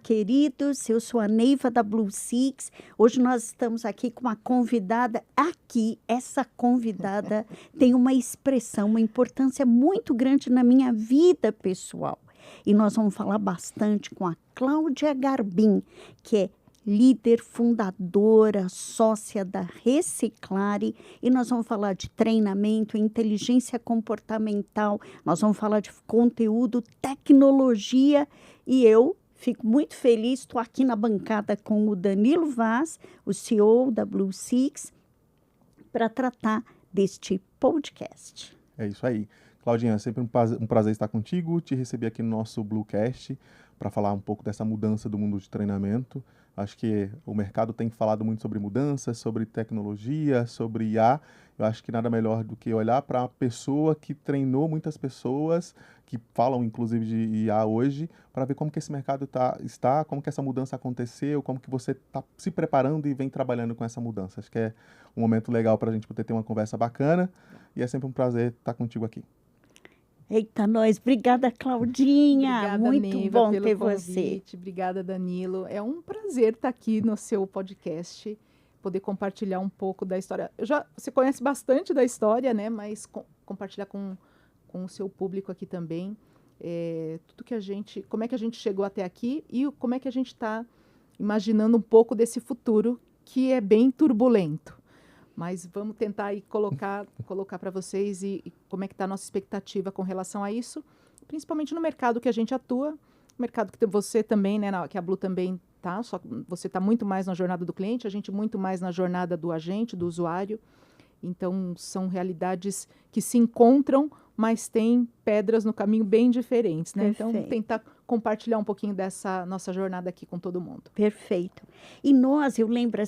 queridos, eu sou a Neiva da Blue Six. Hoje nós estamos aqui com uma convidada. Aqui, essa convidada tem uma expressão, uma importância muito grande na minha vida pessoal. E nós vamos falar bastante com a Cláudia Garbim, que é líder, fundadora, sócia da Reciclare, e nós vamos falar de treinamento, inteligência comportamental, nós vamos falar de conteúdo, tecnologia, e eu fico muito feliz, estou aqui na bancada com o Danilo Vaz, o CEO da Blue Six, para tratar deste podcast. É isso aí. Claudinha, é sempre um prazer estar contigo, te receber aqui no nosso Bluecast para falar um pouco dessa mudança do mundo de treinamento. Acho que o mercado tem falado muito sobre mudanças, sobre tecnologia, sobre IA. Eu acho que nada melhor do que olhar para a pessoa que treinou muitas pessoas, que falam inclusive de IA hoje, para ver como que esse mercado está, como que essa mudança aconteceu, como que você está se preparando e vem trabalhando com essa mudança. Acho que é um momento legal para a gente poder ter uma conversa bacana e é sempre um prazer estar contigo aqui. Eita, nós. Obrigada, Claudinha. Obrigada, muito Neiva, bom pelo ter convite. você. Obrigada, Danilo. É um prazer estar aqui no seu podcast, poder compartilhar um pouco da história. Você conhece bastante da história, né? Mas compartilhar com o seu público aqui também. Tudo que como é que a gente chegou até aqui e como é que a gente está imaginando um pouco desse futuro que é bem turbulento. Mas vamos tentar aí colocar para vocês e como é que está a nossa expectativa com relação a isso, principalmente no mercado que a gente atua, mercado que você também, né, que a Blue também está, só que você está muito mais na jornada do cliente, a gente muito mais na jornada do agente, do usuário. Então, são realidades que se encontram, mas tem pedras no caminho bem diferentes, né? Perfeito. Então, tentar compartilhar um pouquinho dessa nossa jornada aqui com todo mundo. Perfeito. E eu lembro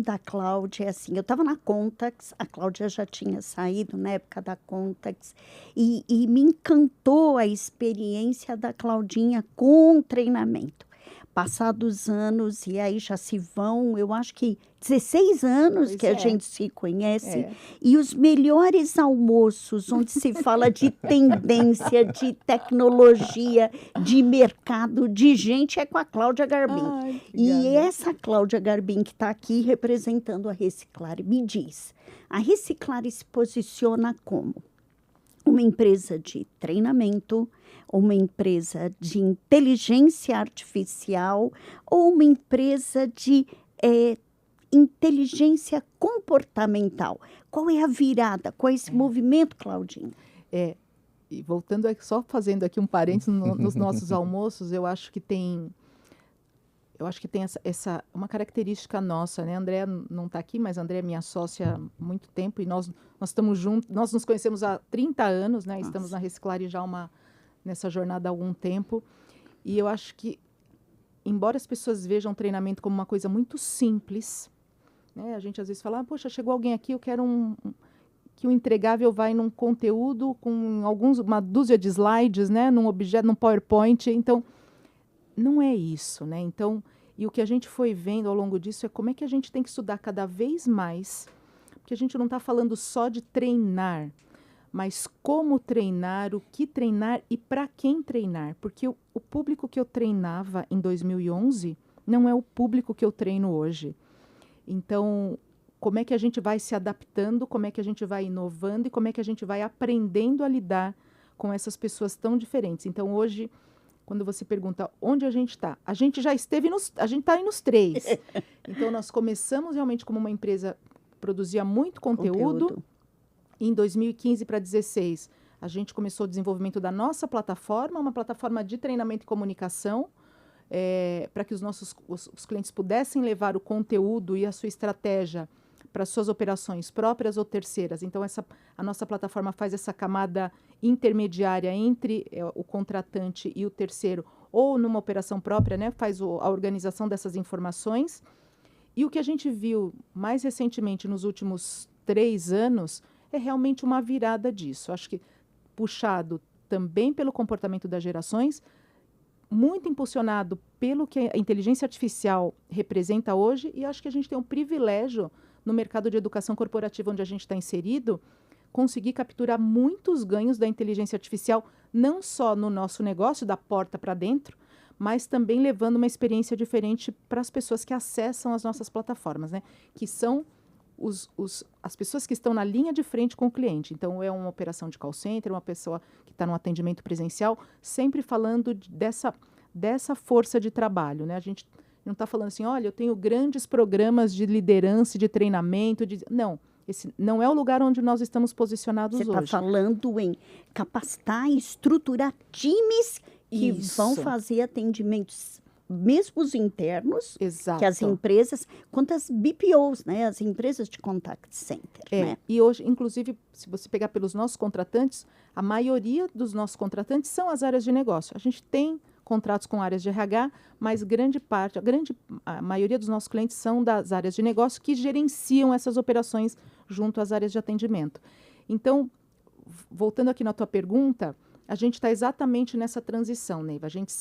da Cláudia, eu estava na Contax, a Cláudia já tinha saído na época da Contax, e me encantou a experiência da Claudinha com treinamento. Passados anos, e aí já se vão, eu acho que 16 anos Pois que é. a gente se conhece, É. e os melhores almoços, onde se fala de tendência, de tecnologia, de mercado, de gente, é com a Cláudia Garbim. Ai, E obrigada. essa Cláudia Garbim que está aqui representando a Reciclare, me diz, a Reciclare se posiciona como uma empresa de treinamento, uma empresa de inteligência artificial ou uma empresa de inteligência comportamental? Qual é a virada? Qual é esse movimento, Claudinha? E voltando aqui, só fazendo aqui um parênteses nos nossos almoços, eu acho que tem essa uma característica nossa, né? A Andréa não está aqui, mas a Andréa é minha sócia há muito tempo e nós estamos juntos, nós nos conhecemos há 30 anos, né? Nossa. Estamos na Reciclare já nessa jornada há algum tempo. E eu acho que, embora as pessoas vejam o treinamento como uma coisa muito simples, né? A gente às vezes fala, poxa, chegou alguém aqui, eu quero que o entregável vai num conteúdo com uma dúzia de slides, né? Num objeto, num PowerPoint. Então, não é isso, né? Então, e o que a gente foi vendo ao longo disso é como é que a gente tem que estudar cada vez mais, porque a gente não está falando só de treinar, mas como treinar, o que treinar e para quem treinar. Porque o público que eu treinava em 2011 não é o público que eu treino hoje. Então, como é que a gente vai se adaptando, como é que a gente vai inovando e como é que a gente vai aprendendo a lidar com essas pessoas tão diferentes. Então, hoje, quando você pergunta onde a gente está, a gente já esteve a gente está aí nos 3. Então, nós começamos realmente como uma empresa que produzia muito conteúdo. Em 2015 para 2016, a gente começou o desenvolvimento da nossa plataforma, uma plataforma de treinamento e comunicação, para que os clientes pudessem levar o conteúdo e a sua estratégia para suas operações próprias ou terceiras. Então, a nossa plataforma faz essa camada intermediária entre o contratante e o terceiro, ou numa operação própria, né, faz a organização dessas informações. E o que a gente viu mais recentemente nos últimos 3 anos é realmente uma virada disso. Acho que puxado também pelo comportamento das gerações, muito impulsionado pelo que a inteligência artificial representa hoje, e acho que a gente tem um privilégio no mercado de educação corporativa onde a gente está inserido, conseguir capturar muitos ganhos da inteligência artificial, não só no nosso negócio, da porta para dentro, mas também levando uma experiência diferente para as pessoas que acessam as nossas plataformas, né? Que são as pessoas que estão na linha de frente com o cliente. Então, é uma operação de call center, uma pessoa que está no atendimento presencial, sempre falando dessa força de trabalho, né? A gente não está falando assim, olha, eu tenho grandes programas de liderança, de treinamento, não. Esse não é o lugar onde nós estamos posicionados hoje. Você está falando em capacitar e estruturar times que vão fazer atendimentos, mesmo os internos, Exato. que as empresas, quanto as BPOs, né, as empresas de contact center. Né? E hoje, inclusive, se você pegar pelos nossos contratantes, a maioria dos nossos contratantes são as áreas de negócio. A gente tem contratos com áreas de RH, mas a maioria dos nossos clientes são das áreas de negócio que gerenciam essas operações junto às áreas de atendimento. Então, voltando aqui na tua pergunta, a gente está exatamente nessa transição, Neiva. A gente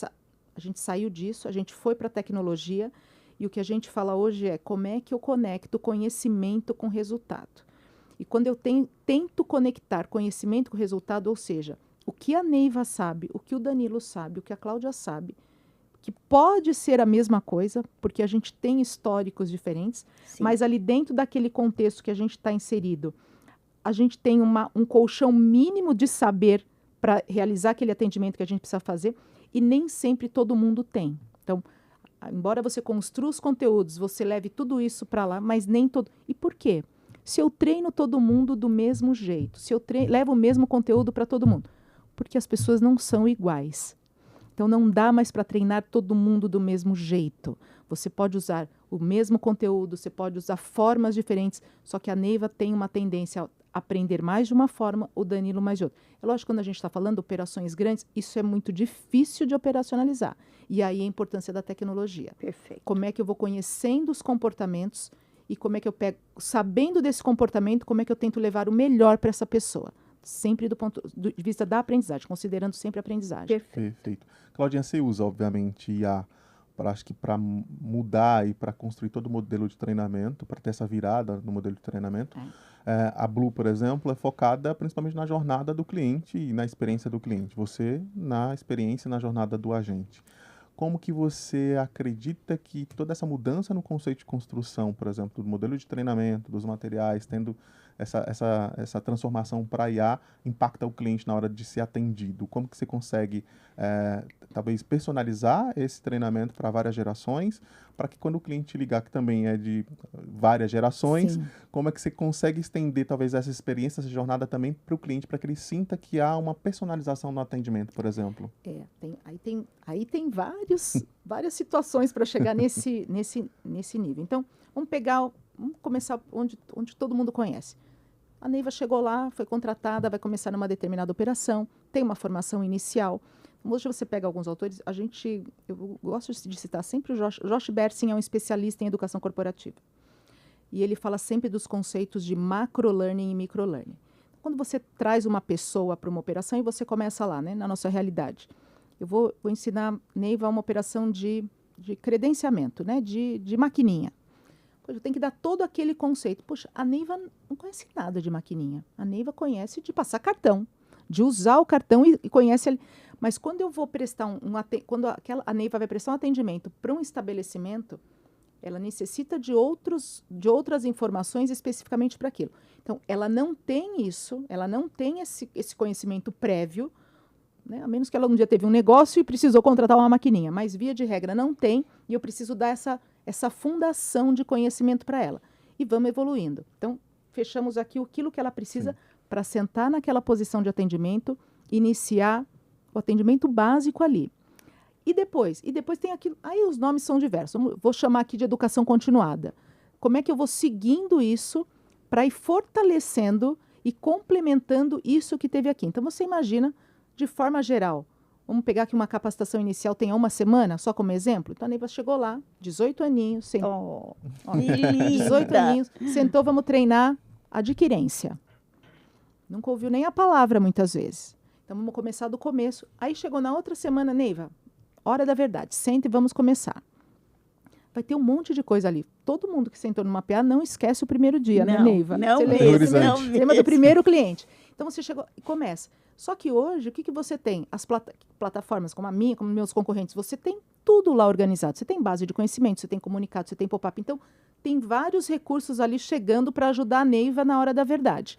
saiu disso, a gente foi para a tecnologia e o que a gente fala hoje é como é que eu conecto conhecimento com resultado. E quando eu tento conectar conhecimento com resultado, ou seja, o que a Neiva sabe, o que o Danilo sabe, o que a Cláudia sabe, que pode ser a mesma coisa, porque a gente tem históricos diferentes, Sim. mas ali dentro daquele contexto que a gente está inserido, a gente tem um colchão mínimo de saber para realizar aquele atendimento que a gente precisa fazer, e nem sempre todo mundo tem. Então, embora você construa os conteúdos, você leve tudo isso para lá, mas nem todo... E por quê? Se eu treino todo mundo do mesmo jeito, se eu levo o mesmo conteúdo para todo mundo, porque as pessoas não são iguais. Então, não dá mais para treinar todo mundo do mesmo jeito. Você pode usar o mesmo conteúdo, você pode usar formas diferentes, só que a Neiva tem uma tendência a aprender mais de uma forma, o Danilo mais de outra. É lógico, quando a gente está falando de operações grandes, isso é muito difícil de operacionalizar. E aí a importância da tecnologia. Perfeito. Como é que eu vou conhecendo os comportamentos e como é que eu pego, sabendo desse comportamento, como é que eu tento levar o melhor para essa pessoa. Sempre do ponto de vista da aprendizagem, considerando sempre a aprendizagem. Perfeito. Claudinha, você usa, obviamente, IA para mudar e para construir todo o modelo de treinamento, para ter essa virada no modelo de treinamento. A Blue, por exemplo, é focada principalmente na jornada do cliente e na experiência do cliente. Você, na experiência e na jornada do agente. Como que você acredita que toda essa mudança no conceito de construção, por exemplo, do modelo de treinamento, dos materiais, tendo essa transformação para IA, impacta o cliente na hora de ser atendido? Como que você consegue, talvez, personalizar esse treinamento para várias gerações, para que quando o cliente ligar, que também é de várias gerações, Sim. como é que você consegue estender, talvez, essa experiência, essa jornada também para o cliente, para que ele sinta que há uma personalização no atendimento, por exemplo? Aí tem várias situações para chegar nesse nível. Então, vamos começar onde todo mundo conhece. A Neiva chegou lá, foi contratada, vai começar numa determinada operação, tem uma formação inicial. Hoje você pega alguns autores, eu gosto de citar sempre o Josh Bersin, é um especialista em educação corporativa. E ele fala sempre dos conceitos de macro-learning e micro-learning. Quando você traz uma pessoa para uma operação e você começa lá, né, na nossa realidade. Eu vou ensinar Neiva uma operação de credenciamento, né, de maquininha. Poxa, eu tenho que dar todo aquele conceito. Poxa, a Neiva não conhece nada de maquininha. A Neiva conhece de passar cartão, de usar o cartão e conhece ele. Mas quando eu vou prestar a Neiva vai prestar um atendimento para um estabelecimento, ela necessita de outras informações especificamente para aquilo. Então, ela não tem isso, ela não tem esse conhecimento prévio, né? A menos que ela um dia teve um negócio e precisou contratar uma maquininha. Mas, via de regra, não tem, e eu preciso dar essa fundação de conhecimento para ela. E vamos evoluindo. Então, fechamos aqui aquilo que ela precisa para sentar naquela posição de atendimento, iniciar o atendimento básico ali. E depois tem aquilo... Aí os nomes são diversos. Vou chamar aqui de educação continuada. Como é que eu vou seguindo isso para ir fortalecendo e complementando isso que teve aqui? Então, você imagina, de forma geral, vamos pegar aqui uma capacitação inicial, tem uma semana, só como exemplo. Então, a Neiva chegou lá, 18 aninhos, 18 aninhos, sentou, vamos treinar adquirência. Nunca ouviu nem a palavra, muitas vezes. Então, vamos começar do começo. Aí, chegou na outra semana, Neiva, hora da verdade, senta e vamos começar. Vai ter um monte de coisa ali. Todo mundo que sentou numa PA não esquece o primeiro dia, né, Neiva? Não Você mesmo. lembra do primeiro cliente. Então você chegou e começa. Só que hoje, o que você tem? As plataformas como a minha, como meus concorrentes, você tem tudo lá organizado. Você tem base de conhecimento, você tem comunicado, você tem pop-up. Então, tem vários recursos ali chegando para ajudar a Neiva na hora da verdade.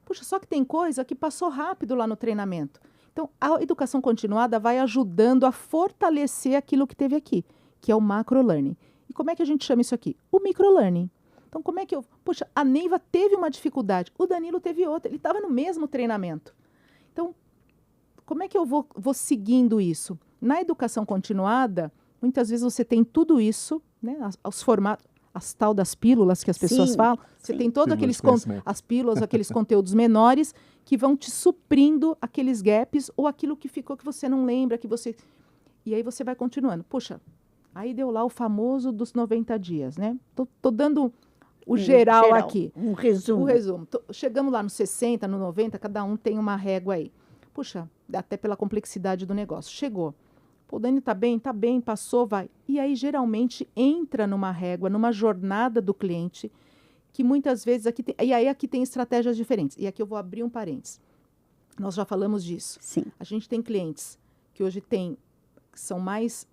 Puxa, só que tem coisa que passou rápido lá no treinamento. Então, a educação continuada vai ajudando a fortalecer aquilo que teve aqui, que é o macro-learning. E como é que a gente chama isso aqui? O micro-learning. Então, como é que eu... Puxa, a Neiva teve uma dificuldade, o Danilo teve outra, ele estava no mesmo treinamento. Então, como é que eu vou seguindo isso? Na educação continuada, muitas vezes você tem tudo isso, né, os formatos, as tal das pílulas que as pessoas falam, você tem todos aqueles as pílulas, aqueles conteúdos menores que vão te suprindo aqueles gaps ou aquilo que ficou que você não lembra, que você... E aí você vai continuando. Puxa, aí deu lá o famoso dos 90 dias, né? Tô dando o geral aqui. Um resumo. O resumo. Chegamos lá no 60, no 90, cada um tem uma régua aí. Puxa, até pela complexidade do negócio. Chegou. Pô, o Dani tá bem, passou, vai. E aí, geralmente, entra numa régua, numa jornada do cliente, que muitas vezes aqui tem... E aí aqui tem estratégias diferentes. E aqui eu vou abrir um parênteses. Nós já falamos disso. Sim. A gente tem clientes que hoje são mais,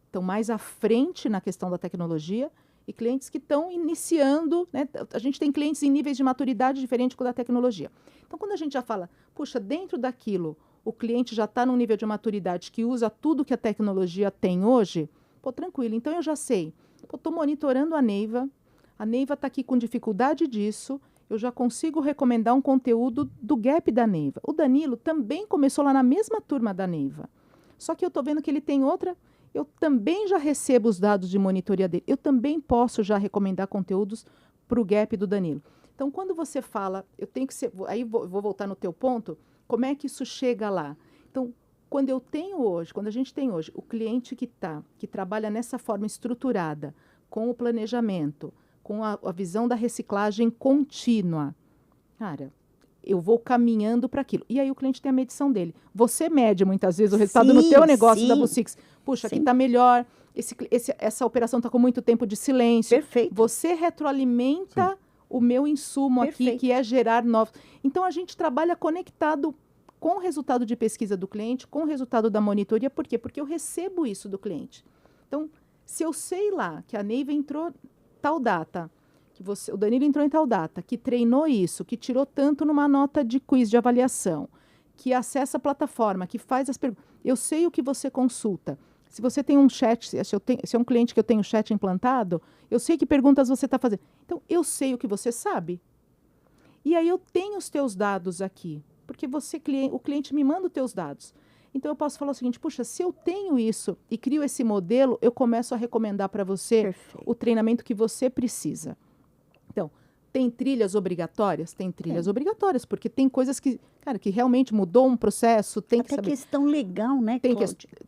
estão mais à frente na questão da tecnologia e clientes que estão iniciando, né? A gente tem clientes em níveis de maturidade diferentes com a da tecnologia. Então, quando a gente já fala, puxa, dentro daquilo, o cliente já está num nível de maturidade que usa tudo que a tecnologia tem hoje, pô, tranquilo. Então, eu já sei. Estou monitorando a Neiva está aqui com dificuldade disso, eu já consigo recomendar um conteúdo do gap da Neiva. O Danilo também começou lá na mesma turma da Neiva. Só que eu estou vendo que ele tem outra... Eu também já recebo os dados de monitoria dele. Eu também posso já recomendar conteúdos para o gap do Danilo. Então, quando você fala, eu tenho que ser... Aí vou voltar no teu ponto, como é que isso chega lá? Então, quando a gente tem hoje o cliente que trabalha nessa forma estruturada, com o planejamento, com a visão da reciclagem contínua, cara, eu vou caminhando para aquilo. E aí o cliente tem a medição dele. Você mede muitas vezes o resultado no teu negócio da Bluesix. Puxa, aqui está melhor, essa operação está com muito tempo de silêncio. Perfeito. Você retroalimenta o meu insumo aqui, que é gerar novos. Então, a gente trabalha conectado com o resultado de pesquisa do cliente, com o resultado da monitoria. Por quê? Porque eu recebo isso do cliente. Então, se eu sei lá que a Neiva entrou tal data, o Danilo entrou em tal data, que treinou isso, que tirou tanto numa nota de quiz de avaliação, que acessa a plataforma, que faz as perguntas. Eu sei o que você consulta. Se você tem um chat, se é um cliente que eu tenho chat implantado, eu sei que perguntas você está fazendo. Então, eu sei o que você sabe. E aí eu tenho os teus dados aqui, porque o cliente me manda os teus dados. Então, eu posso falar o seguinte, puxa, se eu tenho isso e crio esse modelo, eu começo a recomendar para você o treinamento que você precisa. Então, tem trilhas obrigatórias? Tem trilhas obrigatórias, porque tem coisas que realmente mudou um processo, tem que saber. Questão legal, né,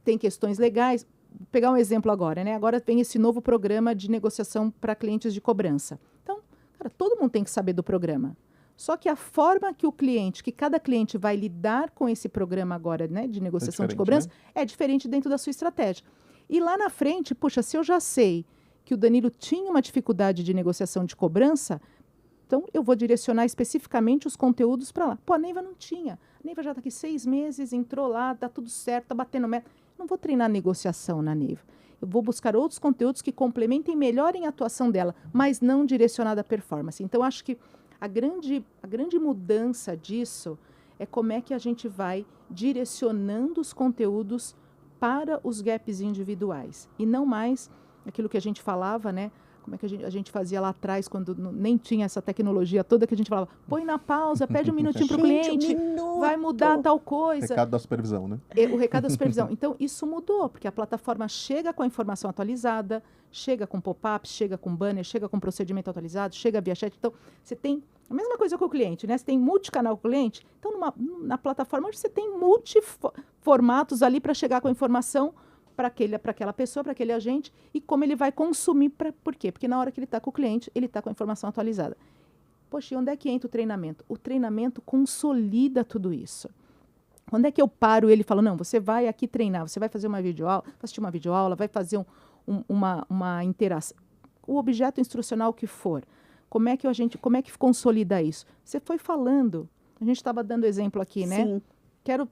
tem questões legais. Vou pegar um exemplo agora, né? Agora tem esse novo programa de negociação para clientes de cobrança. Então, cara, todo mundo tem que saber do programa. Só que a forma que cada cliente vai lidar com esse programa agora, né, de negociação de cobrança, né? É diferente dentro da sua estratégia. E lá na frente, puxa, se eu já sei que o Danilo tinha uma dificuldade de negociação de cobrança, então eu vou direcionar especificamente os conteúdos para lá. Pô, a Neiva não tinha. A Neiva já está aqui 6 meses, entrou lá, dá tudo certo, está batendo meta. Não vou treinar negociação na Neiva. Eu vou buscar outros conteúdos que complementem melhor a atuação dela, mas não direcionada à performance. Então, acho que a grande mudança disso é como é que a gente vai direcionando os conteúdos para os gaps individuais. E não mais aquilo que a gente falava, né? Como é que a gente fazia lá atrás, quando nem tinha essa tecnologia toda, que a gente falava, põe na pausa, pede um minutinho para o cliente, vai mudar tal coisa. Recado da supervisão, né? O recado da supervisão. Então, isso mudou, porque a plataforma chega com a informação atualizada, chega com pop-up, chega com banner, chega com procedimento atualizado, chega via chat. Então, você tem a mesma coisa com o cliente, né? Você tem multicanal com o cliente. Então, na plataforma, você tem multiformatos ali para chegar com a informação para aquela pessoa, para aquele agente, e como ele vai consumir. Por quê? Porque na hora que ele está com o cliente, ele está com a informação atualizada. Poxa, e onde é que entra o treinamento? O treinamento consolida tudo isso. Quando é que eu paro ele e falo, não, você vai aqui treinar, você vai fazer uma videoaula, vai assistir uma videoaula, vai fazer uma interação, o objeto instrucional que for. Como é que consolida isso? Você foi falando, A gente estava dando exemplo aqui, né? Sim.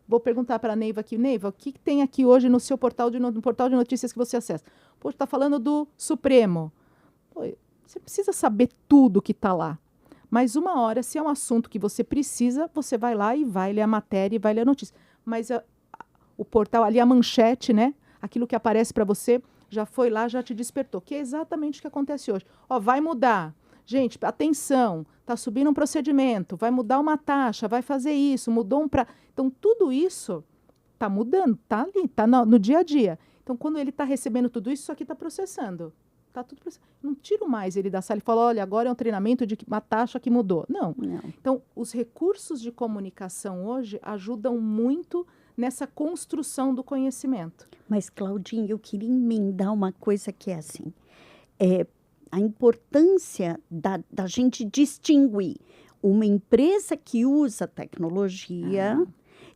Vou perguntar para a Neiva aqui. Neiva, o que tem aqui hoje no seu portal no portal de notícias que você acessa? Poxa, está falando do Supremo. Pô, você precisa saber tudo que está lá. Mas uma hora, se é um assunto que você precisa, você vai lá e vai ler a matéria e vai ler a notícia. Mas o portal ali, a manchete, né? Aquilo que aparece para você, já foi lá, já te despertou. Que é exatamente o que acontece hoje. Ó, vai mudar. Gente, atenção, está subindo um procedimento, vai mudar uma taxa, vai fazer isso, mudou um pra... Então, tudo isso está mudando, está ali, está no dia a dia. Então, quando ele está recebendo tudo isso, isso aqui está processando. Está tudo processando. Não tiro mais ele da sala e falo, olha, agora é um treinamento de uma taxa que mudou. Não. Então, os recursos de comunicação hoje ajudam muito nessa construção do conhecimento. Mas, Claudinha, eu queria emendar uma coisa que é assim, a importância da gente distinguir uma empresa que usa tecnologia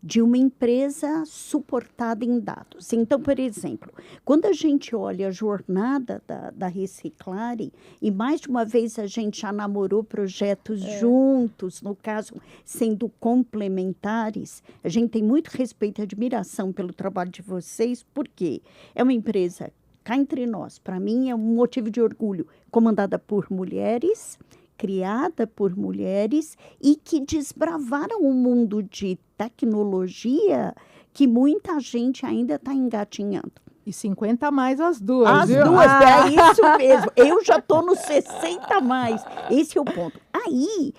de uma empresa suportada em dados. Então, por exemplo, quando a gente olha a jornada da Reciclare, e mais de uma vez a gente já namorou projetos juntos, no caso, sendo complementares, a gente tem muito respeito e admiração pelo trabalho de vocês, porque é uma empresa, cá entre nós, para mim é um motivo de orgulho, comandada por mulheres, criada por mulheres e que desbravaram um mundo de tecnologia que muita gente ainda está engatinhando. E 50 a mais as duas. As viu? duas, é isso mesmo. Eu já estou nos 60 a mais. Esse é o ponto. Aí,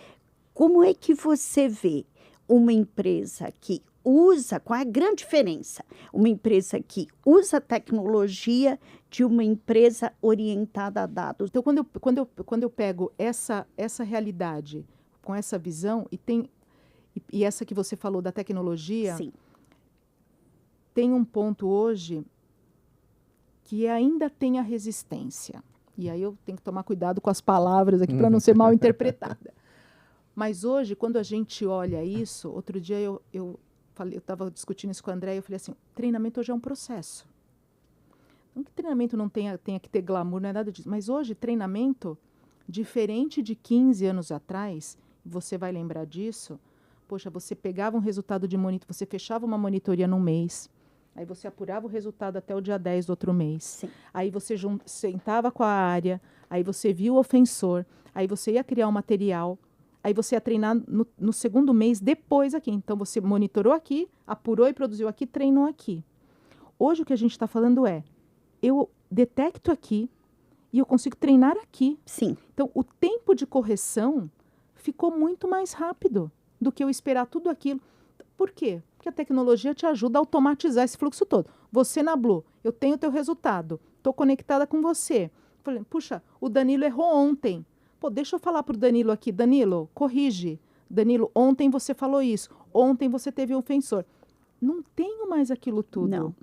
como é que você vê uma empresa que usa, qual é a grande diferença? Uma empresa que usa tecnologia de uma empresa orientada a dados. Então, quando eu pego essa realidade com essa visão, e essa que você falou da tecnologia, Sim. Tem um ponto hoje que ainda tem a resistência. E aí eu tenho que tomar cuidado com as palavras aqui para não ser mal interpretada. Mas hoje, quando a gente olha isso, outro dia eu estava discutindo isso com a André, eu falei assim, treinamento hoje é um processo. Não que treinamento não tenha que ter glamour, não é nada disso. Mas hoje, treinamento, diferente de 15 anos atrás, você vai lembrar disso, poxa, você pegava um resultado de monitor, você fechava uma monitoria num mês, aí você apurava o resultado até o dia 10 do outro mês. Sim. Aí você sentava com a área, aí você viu o ofensor, aí você ia criar um material, aí você ia treinar no segundo mês depois aqui. Então, você monitorou aqui, apurou e produziu aqui, treinou aqui. Hoje, o que a gente está falando eu detecto aqui e eu consigo treinar aqui. Sim. Então, o tempo de correção ficou muito mais rápido do que eu esperar tudo aquilo. Por quê? Porque a tecnologia te ajuda a automatizar esse fluxo todo. Você na Blue, eu tenho o teu resultado, estou conectada com você. Falei, puxa, o Danilo errou ontem. Pô, deixa eu falar para o Danilo aqui. Danilo, corrige. Danilo, ontem você falou isso. Ontem você teve um ofensor. Não tenho mais aquilo tudo. Não.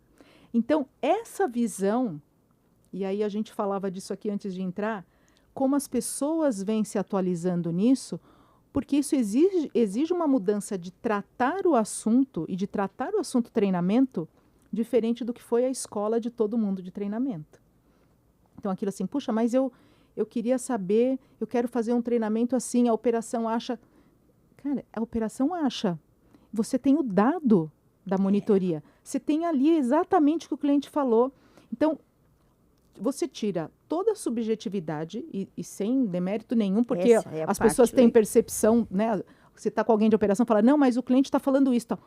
Então, essa visão, e aí a gente falava disso aqui antes de entrar, como as pessoas vêm se atualizando nisso, porque isso exige uma mudança de tratar o assunto e de tratar o assunto treinamento diferente do que foi a escola de todo mundo de treinamento. Então, aquilo assim, puxa, mas eu queria saber, eu quero fazer um treinamento assim, a operação acha... Cara, a operação acha. Você tem o dado da monitoria. Você tem ali exatamente o que o cliente falou. Então, você tira toda a subjetividade e sem demérito nenhum, porque as pessoas têm percepção, né? Você está com alguém de operação e fala, não, mas o cliente está falando isso. Tal.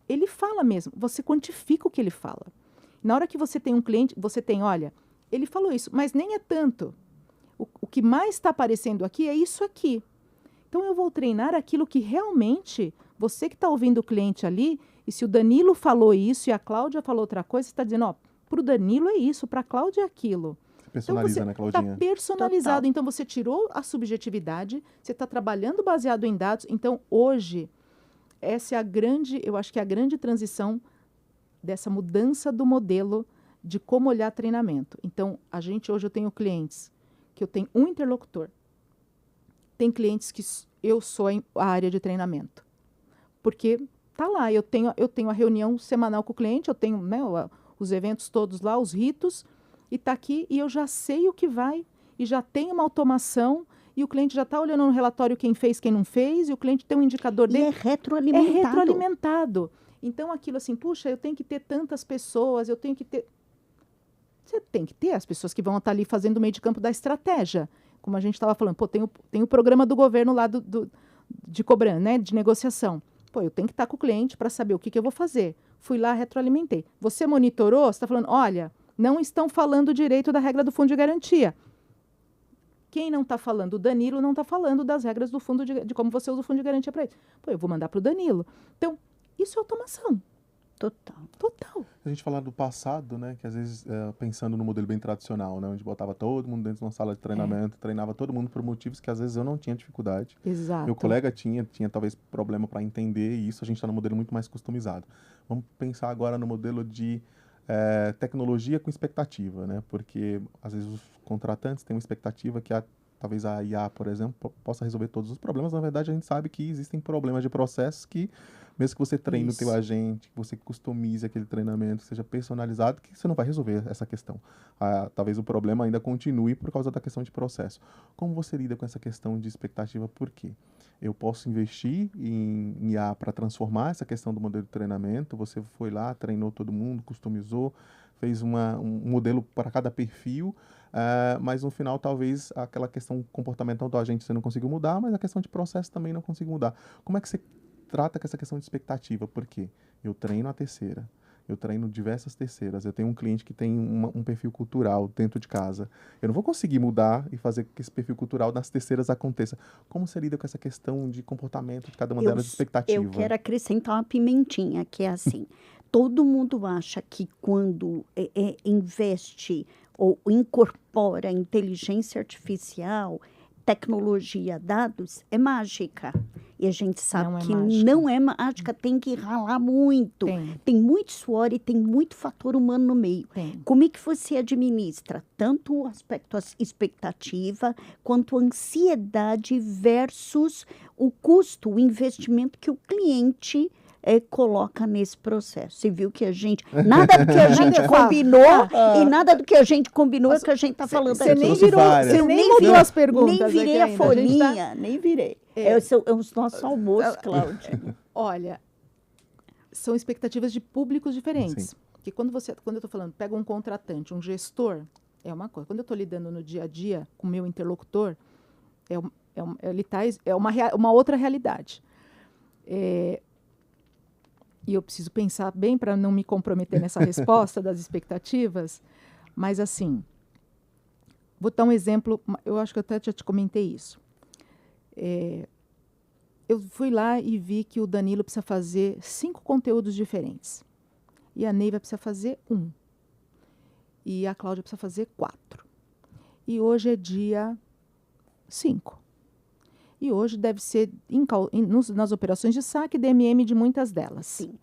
Ele fala mesmo, você quantifica o que ele fala. Na hora que você tem um cliente, você tem, olha, ele falou isso, mas nem é tanto. O que mais está aparecendo aqui é isso aqui. Então, eu vou treinar aquilo que realmente, você que está ouvindo o cliente ali, e se o Danilo falou isso e a Cláudia falou outra coisa, você está dizendo, ó, para o Danilo é isso, para a Cláudia é aquilo. Personaliza, né, Claudinha? Está personalizado. Total. Então, você tirou a subjetividade, você está trabalhando baseado em dados. Então, hoje, essa é eu acho que é a grande transição dessa mudança do modelo de como olhar treinamento. Então, hoje eu tenho clientes que eu tenho um interlocutor. Tem clientes que eu sou a área de treinamento. Porque tá lá, eu tenho a reunião semanal com o cliente, eu tenho, né, os eventos todos lá, os ritos, e está aqui, e eu já sei o que vai, e já tenho uma automação, e o cliente já está olhando no relatório quem fez, quem não fez, e o cliente tem um indicador E dele. é retroalimentado. É retroalimentado. Então, aquilo assim, puxa, eu tenho que ter tantas pessoas, eu tenho que ter... Você tem que ter as pessoas que vão estar ali fazendo o meio de campo da estratégia. Como a gente estava falando, pô, tem o programa do governo lá de cobrança, né, de negociação. Pô, eu tenho que estar com o cliente para saber o que eu vou fazer. Fui lá, retroalimentei. Você monitorou, você está falando, olha, não estão falando direito da regra do fundo de garantia. Quem não está falando? O Danilo não está falando das regras do fundo de como você usa o fundo de garantia para isso. Pô, eu vou mandar para o Danilo. Então, isso é automação. Total. Total. A gente fala do passado, né? Que às vezes, pensando no modelo bem tradicional, né? Onde botava todo mundo dentro de uma sala de treinamento, treinava todo mundo por motivos que às vezes eu não tinha dificuldade. Exato. Meu colega tinha talvez problema para entender, e isso a gente está no modelo muito mais customizado. Vamos pensar agora no modelo de tecnologia com expectativa, né? Porque às vezes os contratantes têm uma expectativa que talvez a IA, por exemplo, possa resolver todos os problemas. Na verdade, a gente sabe que existem problemas de processos que, mesmo que você treine o teu agente, que você customize aquele treinamento, que seja personalizado, que você não vai resolver essa questão. Talvez o problema ainda continue por causa da questão de processo. Como você lida com essa questão de expectativa? Por quê? Eu posso investir em IA para transformar essa questão do modelo de treinamento. Você foi lá, treinou todo mundo, customizou, fez um modelo para cada perfil, mas no final talvez aquela questão comportamental do agente você não conseguiu mudar, mas a questão de processo também não conseguiu mudar. Como é que você trata com essa questão de expectativa? Porque eu treino a terceira, eu treino diversas terceiras, eu tenho um cliente que tem um perfil cultural dentro de casa. Eu não vou conseguir mudar e fazer que esse perfil cultural das terceiras aconteça. Como você lida com essa questão de comportamento de cada uma delas, de expectativa? Eu quero acrescentar uma pimentinha, que é assim, todo mundo acha que quando investe ou incorpora inteligência artificial, tecnologia, dados, é mágica. E a gente sabe Não é que mágica. não é mágica, tem que ralar muito. Tem muito suor e tem muito fator humano no meio. Tem. Como é que você administra tanto o aspecto expectativa, quanto a ansiedade versus o custo, o investimento que o cliente coloca nesse processo? Você viu que a gente... Nada do que a gente combinou e nada do que a gente combinou é o que a gente está falando Você aqui. nem virou, você nem mudou as perguntas. Nem virei aqui a folhinha, tá... nem virei. É os nossos almoços, Cláudia. Olha, são expectativas de públicos diferentes. Sim. Porque quando eu estou falando, pega um contratante, um gestor, é uma coisa. Quando eu estou lidando no dia a dia com o meu interlocutor, é uma outra realidade. E eu preciso pensar bem para não me comprometer nessa resposta das expectativas, mas assim, vou dar um exemplo, eu acho que eu até já te comentei isso. Eu fui lá e vi que o Danilo precisa fazer 5 conteúdos diferentes. E a Neiva precisa fazer 1. E a Cláudia precisa fazer 4. E hoje é dia 5. E hoje deve ser nas operações de saque e DMM de muitas delas. Sim.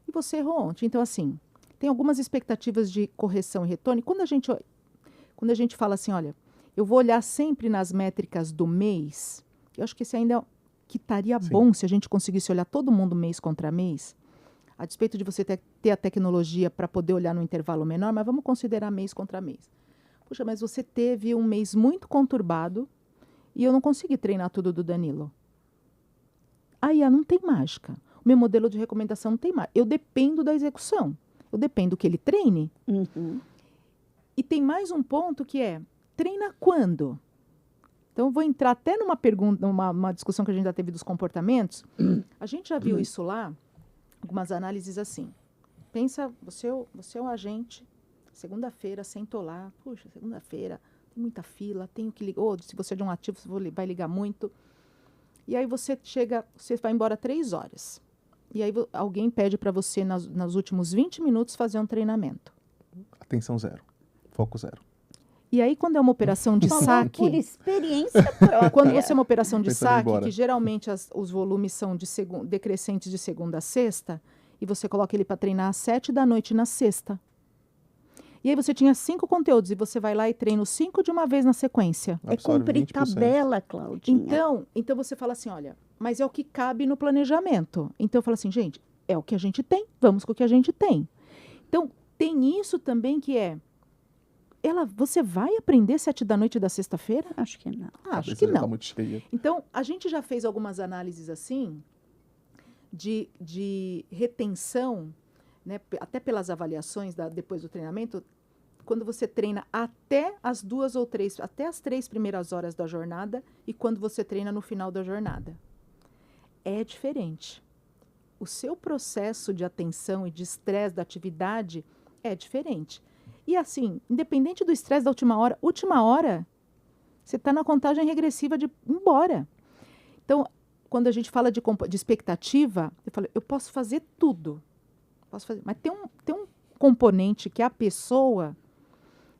E você errou ontem. Então, assim, tem algumas expectativas de correção e retorno. E quando a gente fala assim, olha, eu vou olhar sempre nas métricas do mês, eu acho que esse ainda que estaria bom se a gente conseguisse olhar todo mundo mês contra mês, a despeito de você ter a tecnologia para poder olhar no intervalo menor, mas vamos considerar mês contra mês. Puxa, mas você teve um mês muito conturbado e eu não consegui treinar tudo do Danilo. Aí não tem mágica. O meu modelo de recomendação não tem mágica. Eu dependo da execução. Eu dependo que ele treine. Uhum. E tem mais um ponto que é, treina quando? Então, eu vou entrar até numa pergunta, numa discussão que a gente já teve dos comportamentos. A gente já viu isso lá, algumas análises assim. Pensa, você é um agente, segunda-feira, sentou lá, puxa, segunda-feira, tem muita fila, tenho que ligar, ou se você é de um ativo, você vai ligar muito. E aí você vai embora 3 horas. E aí alguém pede para você, nos últimos 20 minutos, fazer um treinamento. Atenção zero, foco zero. E aí, quando é uma operação de saque... Por experiência própria. Quando você é uma operação de Pensando saque, embora. que geralmente os volumes são decrescentes de segunda a sexta, e você coloca ele para treinar às 7 da noite na sexta. E aí você tinha 5 conteúdos, e você vai lá e treina os 5 de uma vez na sequência. É cumprir 20%. tabela, Claudinha. Então você fala assim, olha, mas é o que cabe no planejamento. Então eu falo assim, gente, é o que a gente tem, vamos com o que a gente tem. Então, tem isso também que é você vai aprender 7 da noite da sexta-feira? Acho que não. Acho Cabeça que já tá não. muito cheia. Então, a gente já fez algumas análises assim, de retenção, né, até pelas avaliações depois do treinamento, quando você treina até as 2 ou 3, até as 3 primeiras horas da jornada e quando você treina no final da jornada. É diferente. O seu processo de atenção e de estresse da atividade é diferente. E assim, independente do estresse da última hora, você está na contagem regressiva de ir embora. Então, quando a gente fala de expectativa, eu falo, eu posso fazer tudo. Posso fazer, mas tem um componente que é a pessoa,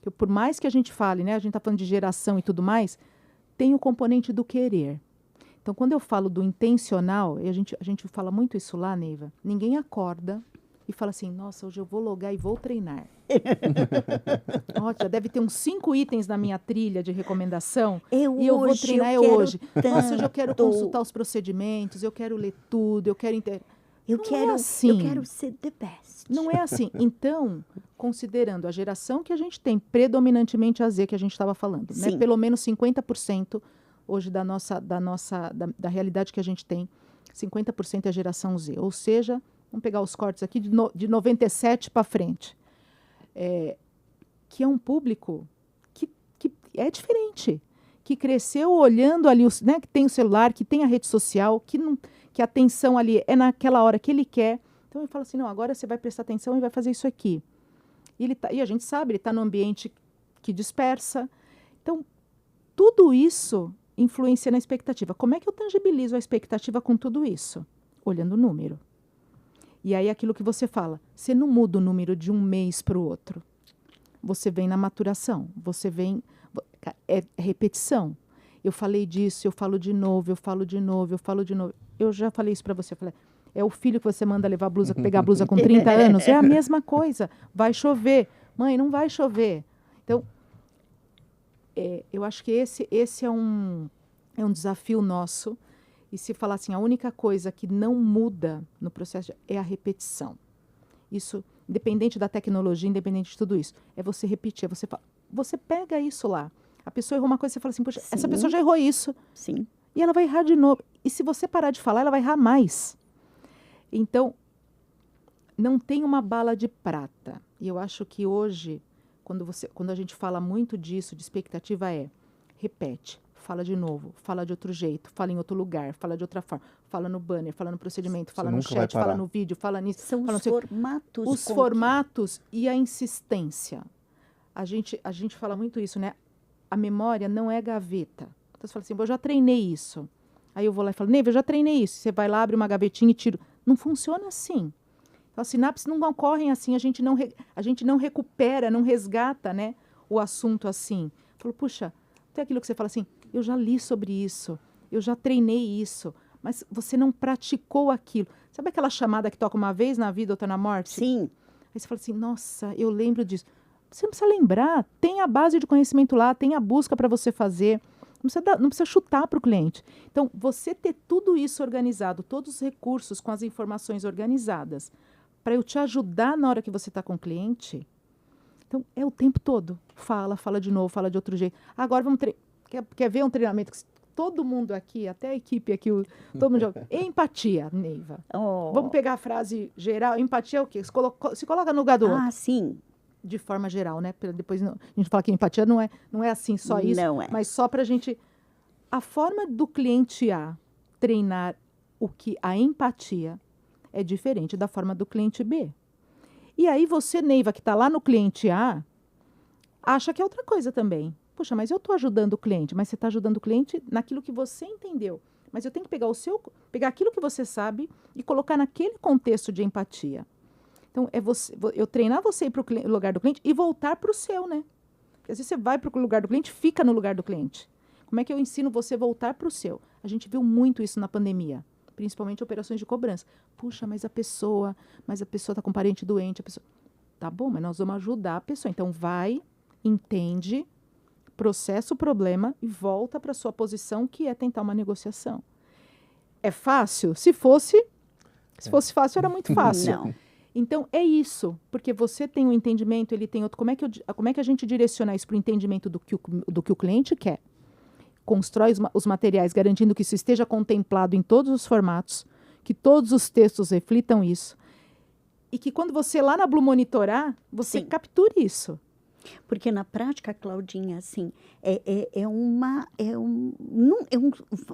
que por mais que a gente fale, né, a gente está falando de geração e tudo mais, tem o componente do querer. Então, quando eu falo do intencional, e a gente fala muito isso lá, Neiva, ninguém acorda e fala assim, nossa, hoje eu vou logar e vou treinar. Já deve ter uns 5 itens na minha trilha de recomendação. E eu vou treinar hoje. Nossa, hoje eu quero consultar os procedimentos, eu quero ler tudo, eu quero entender. Eu quero ser the best. Não é assim. Então, considerando a geração que a gente tem, predominantemente a Z que a gente estava falando, né? Pelo menos 50% hoje da realidade que a gente tem, 50% é a geração Z. Ou seja, vamos pegar os cortes aqui de 97 para frente. Que é um público que é diferente, que cresceu olhando ali, né, que tem o celular, que tem a rede social, que a atenção ali é naquela hora que ele quer. Então, eu falo assim, não, agora você vai prestar atenção e vai fazer isso aqui. E a gente sabe, ele está num ambiente que dispersa. Então, tudo isso influencia na expectativa. Como é que eu tangibilizo a expectativa com tudo isso? Olhando o número. E aí, aquilo que você fala, você não muda o número de um mês para o outro. Você vem na maturação, você vem... É repetição. Eu falei disso, eu falo de novo, eu falo de novo, eu falo de novo. Eu já falei isso para você, eu falei, é o filho que você manda levar a blusa, pegar a blusa com 30 anos? É a mesma coisa. Vai chover. Mãe, não vai chover. Então, eu acho que esse é um desafio nosso. E se falar assim, a única coisa que não muda no processo é a repetição. Isso, independente da tecnologia, independente de tudo isso, é você repetir, você pega isso lá. A pessoa errou uma coisa, você fala assim, poxa, Sim. essa pessoa já errou isso. Sim. E ela vai errar de novo. E se você parar de falar, ela vai errar mais. Então, não tem uma bala de prata. E eu acho que hoje, quando a gente fala muito disso, de expectativa repete, fala de novo, fala de outro jeito, fala em outro lugar, fala de outra forma, fala no banner, fala no procedimento, fala no chat, fala no vídeo, fala nisso. São os formatos. Os formatos e a insistência. A gente fala muito isso, né? A memória não é gaveta. Então, você fala assim, eu já treinei isso. Aí eu vou lá e falo, Neiva, eu já treinei isso. Você vai lá, abre uma gavetinha e tira. Não funciona assim. Então, as sinapses não ocorrem assim, a gente não recupera, não resgata, né, o assunto assim. Falo, puxa, tem aquilo que você fala assim, eu já li sobre isso, eu já treinei isso, mas você não praticou aquilo. Sabe aquela chamada que toca uma vez na vida, outra na morte? Sim. Aí você fala assim, nossa, eu lembro disso. Você não precisa lembrar, tem a base de conhecimento lá, tem a busca para você fazer, não precisa chutar para o cliente. Então, você ter tudo isso organizado, todos os recursos com as informações organizadas, para eu te ajudar na hora que você está com o cliente, então, é o tempo todo. Fala de novo, fala de outro jeito. Agora, vamos quer ver um treinamento que todo mundo aqui, até a equipe aqui, todo mundo joga. Empatia, Neiva. Oh. Vamos pegar a frase geral. Empatia é o quê? Se coloca no lugar do outro. Ah, sim. De forma geral, né? Depois a gente fala que empatia não é assim só isso, não é. Mas só para a gente... A forma do cliente A treinar a empatia é diferente da forma do cliente B. E aí você, Neiva, que está lá no cliente A, acha que é outra coisa também. Poxa, mas eu estou ajudando o cliente, mas você está ajudando o cliente naquilo que você entendeu. Mas eu tenho que pegar aquilo que você sabe e colocar naquele contexto de empatia. Então, eu treinar você ir para o lugar do cliente e voltar para o seu, né? Porque às vezes você vai para o lugar do cliente, fica no lugar do cliente. Como é que eu ensino você a voltar para o seu? A gente viu muito isso na pandemia, principalmente operações de cobrança. Puxa, mas a pessoa está com um parente doente. Tá bom, mas nós vamos ajudar a pessoa. Então, vai, entende, processa o problema e volta para a sua posição, que é tentar uma negociação. É fácil? Se fosse fácil, era muito fácil. Não. Então, é isso, porque você tem um entendimento, ele tem outro. Como é que a gente direciona isso para o entendimento do que o cliente quer? Constrói os materiais garantindo que isso esteja contemplado em todos os formatos, que todos os textos reflitam isso, e que quando você lá na Blue monitorar, você Sim. capture isso. Porque na prática, Claudinha, assim,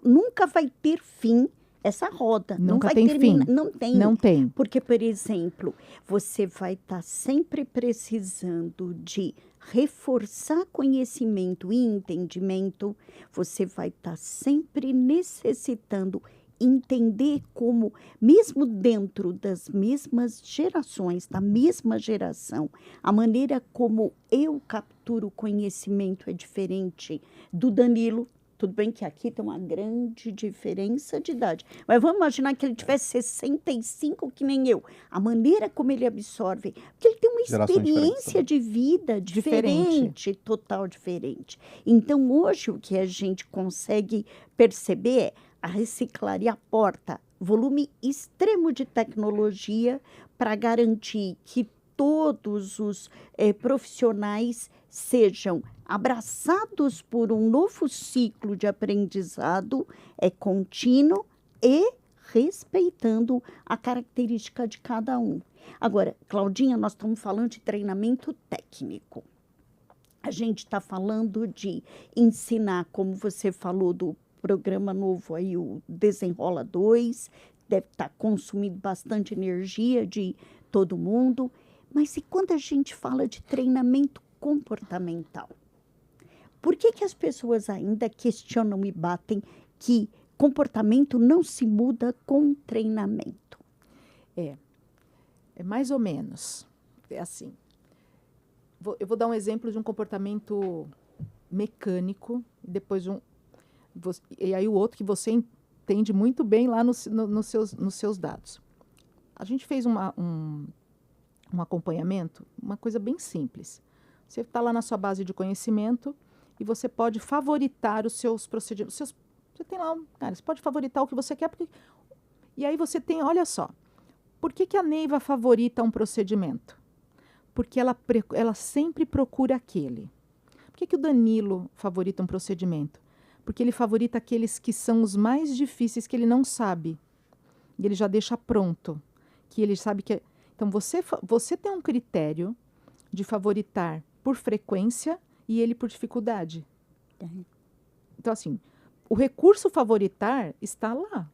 nunca vai ter fim essa roda. Nunca vai tem terminar. fim. Não tem. Não tem. Porque, por exemplo, você vai estar sempre precisando de reforçar conhecimento e entendimento, você vai estar sempre necessitando entender como, mesmo dentro das mesmas gerações, da mesma geração, a maneira como eu capturo conhecimento é diferente do Danilo. Tudo bem que aqui tem uma grande diferença de idade, mas vamos imaginar que ele tivesse 65, que nem eu. A maneira como ele absorve, porque ele tem uma experiência de vida diferente, total diferente. Então, hoje, o que a gente consegue perceber é a reciclaria aporta volume extremo de tecnologia para garantir que todos os profissionais sejam abraçados por um novo ciclo de aprendizado contínuo e respeitando a característica de cada um. Agora, Claudinha, nós estamos falando de treinamento técnico. A gente está falando de ensinar, como você falou do programa novo aí, o Desenrola 2, deve estar consumindo bastante energia de todo mundo. Mas e quando a gente fala de treinamento comportamental? Por que as pessoas ainda questionam e batem que comportamento não se muda com treinamento? É mais ou menos. É assim. Eu vou dar um exemplo de um comportamento mecânico, depois e aí o outro que você entende muito bem lá nos seus dados. A gente fez um acompanhamento, uma coisa bem simples. Você está lá na sua base de conhecimento e você pode favoritar os seus procedimentos. Você tem lá, cara, você pode favoritar o que você quer. E aí você tem, olha só, por que a Neiva favorita um procedimento? Porque ela sempre procura aquele. Por que o Danilo favorita um procedimento? Porque ele favorita aqueles que são os mais difíceis, que ele não sabe. E ele já deixa pronto. Que ele sabe que... Então, você tem um critério de favoritar por frequência e ele por dificuldade. Então, assim, o recurso favoritar está lá.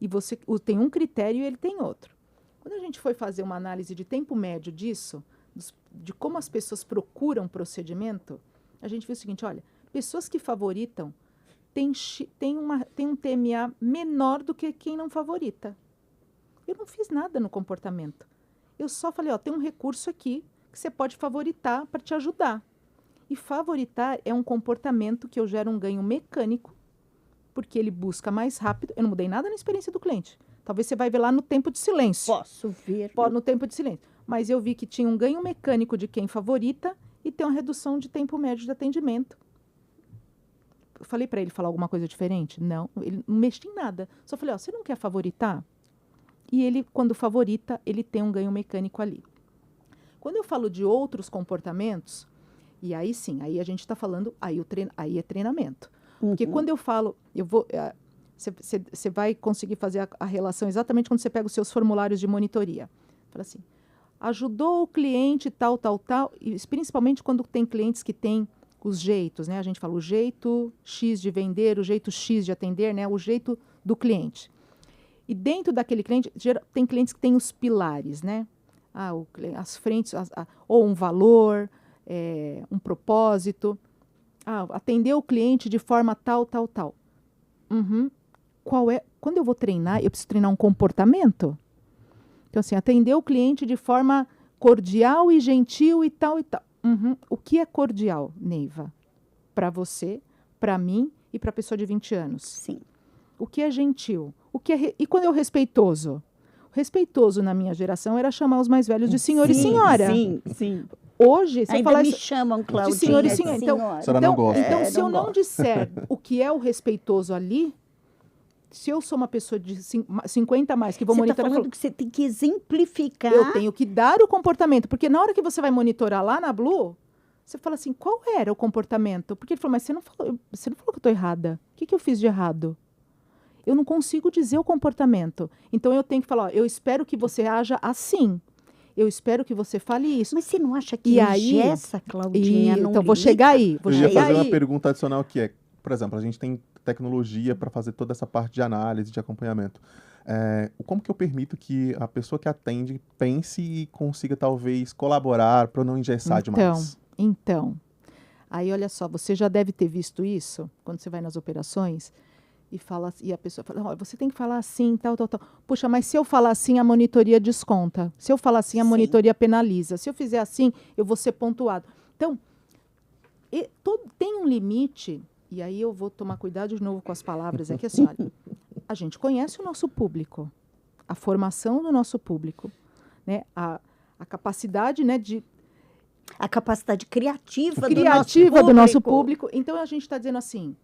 E você tem um critério e ele tem outro. Quando a gente foi fazer uma análise de tempo médio disso, de como as pessoas procuram procedimento, a gente viu o seguinte, olha, pessoas que favoritam têm um TMA menor do que quem não favorita. Eu não fiz nada no comportamento. Eu só falei, tem um recurso aqui que você pode favoritar para te ajudar. E favoritar é um comportamento que eu gero um ganho mecânico, porque ele busca mais rápido. Eu não mudei nada na experiência do cliente. Talvez você vai ver lá no tempo de silêncio. Posso ver. No tempo de silêncio. Mas eu vi que tinha um ganho mecânico de quem favorita e tem uma redução de tempo médio de atendimento. Eu falei para ele falar alguma coisa diferente? Não, ele não mexe em nada. Só falei, você não quer favoritar? E ele, quando favorita, ele tem um ganho mecânico ali. Quando eu falo de outros comportamentos, e aí sim, aí a gente está falando, aí é treinamento. Porque quando eu falo, você vai conseguir fazer a relação exatamente quando você pega os seus formulários de monitoria. Fala assim, ajudou o cliente tal, e principalmente quando tem clientes que têm os jeitos, né? A gente fala o jeito X de vender, o jeito X de atender, né? O jeito do cliente. E dentro daquele cliente, tem clientes que têm os pilares, né? As frentes, ou um valor, um propósito. Atender o cliente de forma tal. Quando eu vou treinar, eu preciso treinar um comportamento? Então, assim, atender o cliente de forma cordial e gentil e tal. O que é cordial, Neiva? Para você, para mim e para a pessoa de 20 anos. Sim. O que é gentil? E quando é o respeitoso? O respeitoso na minha geração era chamar os mais velhos de senhor e senhora. Sim. Hoje, se eu falar me chamam, Claudinha, de senhor e senhora. Não gosta. Então, se eu não disser o que é o respeitoso ali, se eu sou uma pessoa de 50 a mais que vou Você está monitorar... falando que você tem que exemplificar. Eu tenho que dar o comportamento, porque na hora que você vai monitorar lá na Blue, você fala assim, qual era o comportamento? Porque ele falou, mas você não falou que eu estou errada. O que eu fiz de errado? Eu não consigo dizer o comportamento. Então, eu tenho que falar, ó, eu espero que você haja assim. Eu espero que você fale isso. Mas você não acha que E aí, engessa, Claudinha, não então, vou limita? chegar aí. Eu ia fazer uma pergunta adicional que é, por exemplo, a gente tem tecnologia para fazer toda essa parte de análise, de acompanhamento. Como que eu permito que a pessoa que atende pense e consiga, talvez, colaborar para não engessar demais? Então, aí olha só, você já deve ter visto isso, quando você vai nas operações, e a pessoa fala, você tem que falar assim, tal. Puxa, mas se eu falar assim, a monitoria desconta. Se eu falar assim, a monitoria penaliza. Se eu fizer assim, eu vou ser pontuado. Então, tem um limite, e aí eu vou tomar cuidado de novo com as palavras, é que assim, olha, a gente conhece o nosso público, a formação do nosso público, né? A capacidade, né, a capacidade criativa do nosso público. Então, a gente está dizendo assim,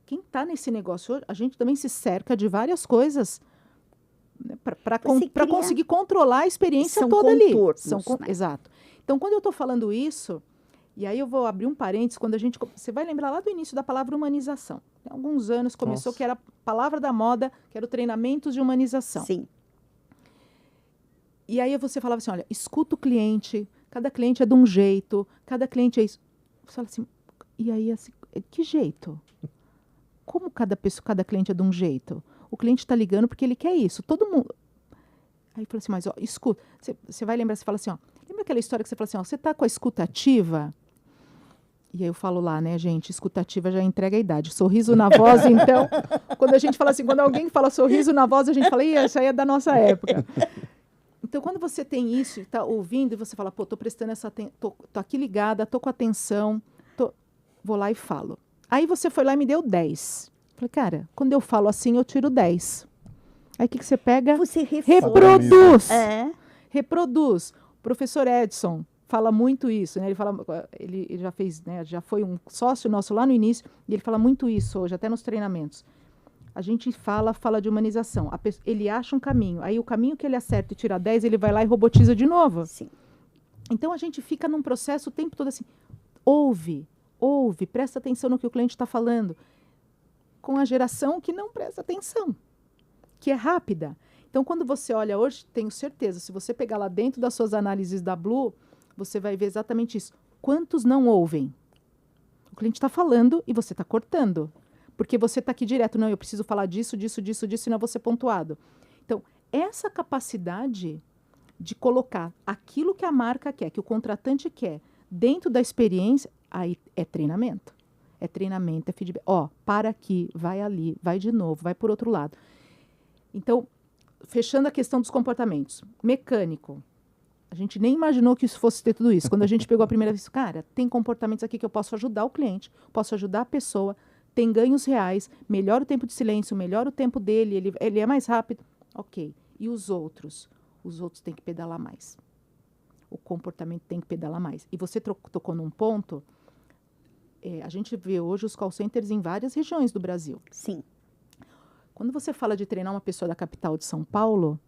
quem está nesse negócio hoje, a gente também se cerca de várias coisas, né, para conseguir controlar a experiência toda ali. Né? Exato. Então, quando eu estou falando isso, e aí eu vou abrir um parênteses, você vai lembrar lá do início da palavra humanização. Tem alguns anos começou que era a palavra da moda, que era o treinamento de humanização. Sim. E aí você falava assim, olha, escuta o cliente, cada cliente é de um jeito, cada cliente é isso. Você fala assim, e aí, assim, que jeito? Como cada cliente é de um jeito? O cliente está ligando porque ele quer isso. Todo mundo... Aí fala assim, mas ó, escuta. Você vai lembrar, você fala assim, ó, lembra aquela história que você fala assim, ó, você está com a escuta ativa? E aí eu falo lá, né, gente, escuta ativa já entrega a idade. Sorriso na voz, então, quando a gente fala assim, quando alguém fala sorriso na voz, a gente fala, isso aí é da nossa época. Então, quando você tem isso, está ouvindo, e você fala, pô, estou prestando essa atenção, tô aqui ligada, estou com atenção, vou lá e falo. Aí você foi lá e me deu 10. Falei, cara, quando eu falo assim, eu tiro 10. Aí o que você pega? Você reproduz. Reproduz. O professor Edson fala muito isso, né? Ele já fez, né? Já foi um sócio nosso lá no início, e ele fala muito isso hoje, até nos treinamentos. A gente fala de humanização. Ele acha um caminho. Aí o caminho que ele acerta e tira 10, ele vai lá e robotiza de novo. Sim. Então, a gente fica num processo o tempo todo assim, ouve, presta atenção no que o cliente está falando, com a geração que não presta atenção, que é rápida. Então, quando você olha hoje, tenho certeza, se você pegar lá dentro das suas análises da Blue, você vai ver exatamente isso. Quantos não ouvem? O cliente está falando e você está cortando. Porque você está aqui direto, não, eu preciso falar disso, senão eu vou ser pontuado. Então, essa capacidade de colocar aquilo que a marca quer, que o contratante quer, dentro da experiência, aí é treinamento. É treinamento, é feedback. Ó, para aqui, vai ali, vai de novo, vai por outro lado. Então, fechando a questão dos comportamentos. Mecânico. A gente nem imaginou que isso fosse ter tudo isso. Quando a gente pegou a primeira vez, cara, tem comportamentos aqui que eu posso ajudar o cliente, posso ajudar a pessoa, tem ganhos reais, melhora o tempo de silêncio, melhora o tempo dele, ele é mais rápido. Ok. E os outros? Os outros têm que pedalar mais. O comportamento tem que pedalar mais. E você tocou num ponto, a gente vê hoje os call centers em várias regiões do Brasil. Sim. Quando você fala de treinar uma pessoa da capital de São Paulo,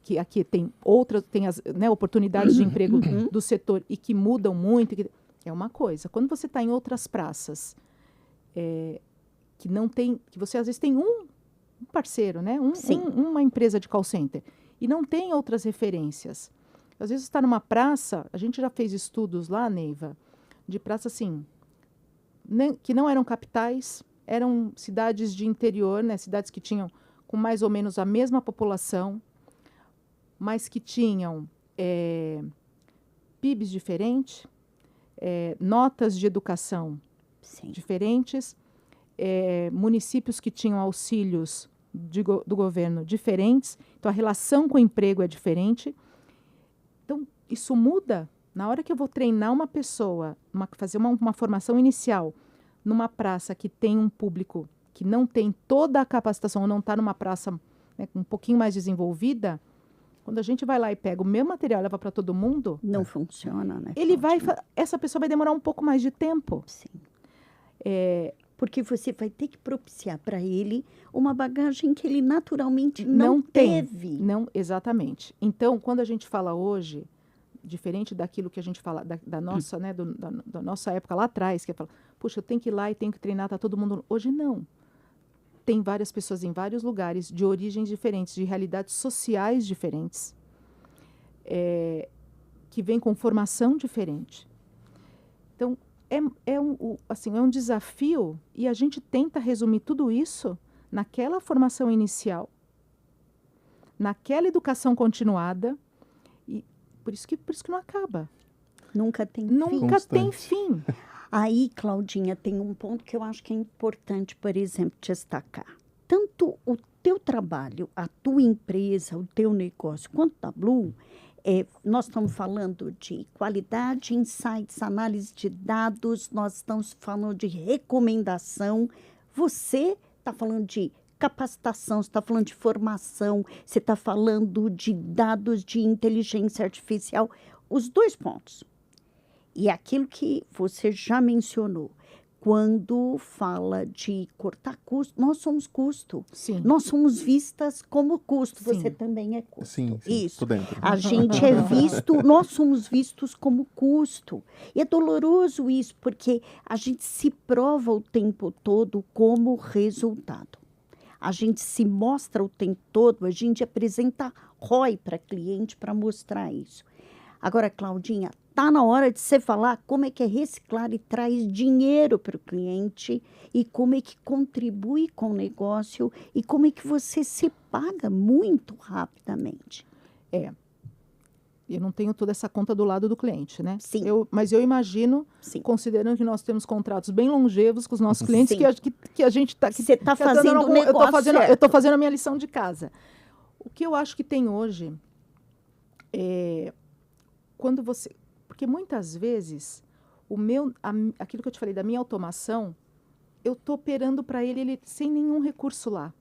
que aqui tem as, né, oportunidades de emprego do setor e que mudam muito, é uma coisa. Quando você está em outras praças, que não tem, que você às vezes tem um parceiro, né, uma empresa de call center, e não tem outras referências. Às vezes está numa praça, a gente já fez estudos lá, Neiva, de praça assim, que não eram capitais, eram cidades de interior, né, cidades que tinham com mais ou menos a mesma população, mas que tinham PIBs diferentes, notas de educação diferentes, municípios que tinham auxílios do governo diferentes, então a relação com o emprego é diferente. Então, isso muda. Na hora que eu vou treinar uma pessoa, fazer uma formação inicial numa praça que tem um público que não tem toda a capacitação, ou não está numa praça, né, um pouquinho mais desenvolvida, quando a gente vai lá e pega o mesmo material e leva para todo mundo... Não funciona, né? Essa pessoa vai demorar um pouco mais de tempo. Sim. porque você vai ter que propiciar para ele uma bagagem que ele naturalmente não teve. Não, exatamente. Então, quando a gente fala hoje, diferente daquilo que a gente fala da nossa, né, da nossa época lá atrás, que é falar, puxa, eu tenho que ir lá e tenho que treinar, tá todo mundo... Hoje não. Tem várias pessoas em vários lugares, de origens diferentes, de realidades sociais diferentes, que vêm com formação diferente. Então, assim, é um desafio, e a gente tenta resumir tudo isso naquela formação inicial, naquela educação continuada, e por isso que não acaba. Nunca tem Nunca tem fim. Aí, Claudinha, tem um ponto que eu acho que é importante, por exemplo, destacar. Tanto o teu trabalho, a tua empresa, o teu negócio, quanto da Blue, nós estamos falando de qualidade, insights, análise de dados, nós estamos falando de recomendação. Você está falando de capacitação, você está falando de formação, você está falando de dados de inteligência artificial. Os 2 pontos. E aquilo que você já mencionou, quando fala de cortar custo, nós somos custo. Sim. Nós somos vistas como custo. Sim. Você também é custo. Sim, Isso. tô dentro. A gente é visto, nós somos vistos como custo. E é doloroso isso, porque a gente se prova o tempo todo como resultado. A gente se mostra o tempo todo, a gente apresenta ROI para cliente para mostrar isso. Agora, Claudinha, está na hora de você falar como é que é reciclar e traz dinheiro para o cliente e como é que contribui com o negócio e como é que você se paga muito rapidamente. Eu não tenho toda essa conta do lado do cliente, né? Sim. Mas eu imagino, Sim. considerando que nós temos contratos bem longevos com os nossos clientes, Sim. que a gente está... Você está fazendo o negócio certo. Eu estou fazendo a minha lição de casa. O que eu acho que tem hoje quando você... Porque muitas vezes, aquilo que eu te falei da minha automação, eu estou operando para ele sem nenhum recurso lá.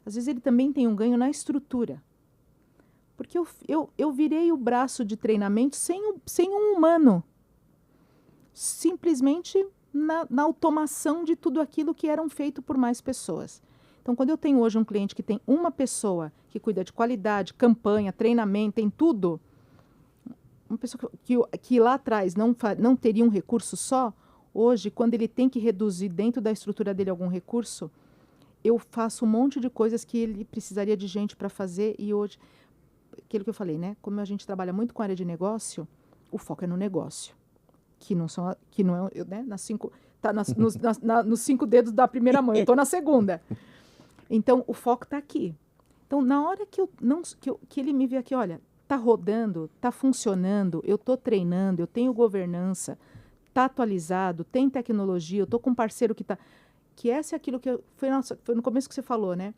Às vezes ele também tem um ganho na estrutura. Porque eu virei o braço de treinamento sem um humano. Simplesmente na automação de tudo aquilo que eram feito por mais pessoas. Então, quando eu tenho hoje um cliente que tem uma pessoa que cuida de qualidade, campanha, treinamento, tem tudo, uma pessoa que lá atrás não teria um recurso só, hoje, quando ele tem que reduzir dentro da estrutura dele algum recurso, eu faço um monte de coisas que ele precisaria de gente para fazer, e hoje, aquilo que eu falei, né? Como a gente trabalha muito com área de negócio, o foco é no negócio, que não é, né? Nos 5 dedos da primeira mão, eu estou na segunda. Então, o foco está aqui. Então, na hora que ele me vê aqui, olha, está rodando, está funcionando, eu estou treinando, eu tenho governança, está atualizado, tem tecnologia, eu estou com um parceiro que está... Que essa é aquilo que foi no começo que você falou, né?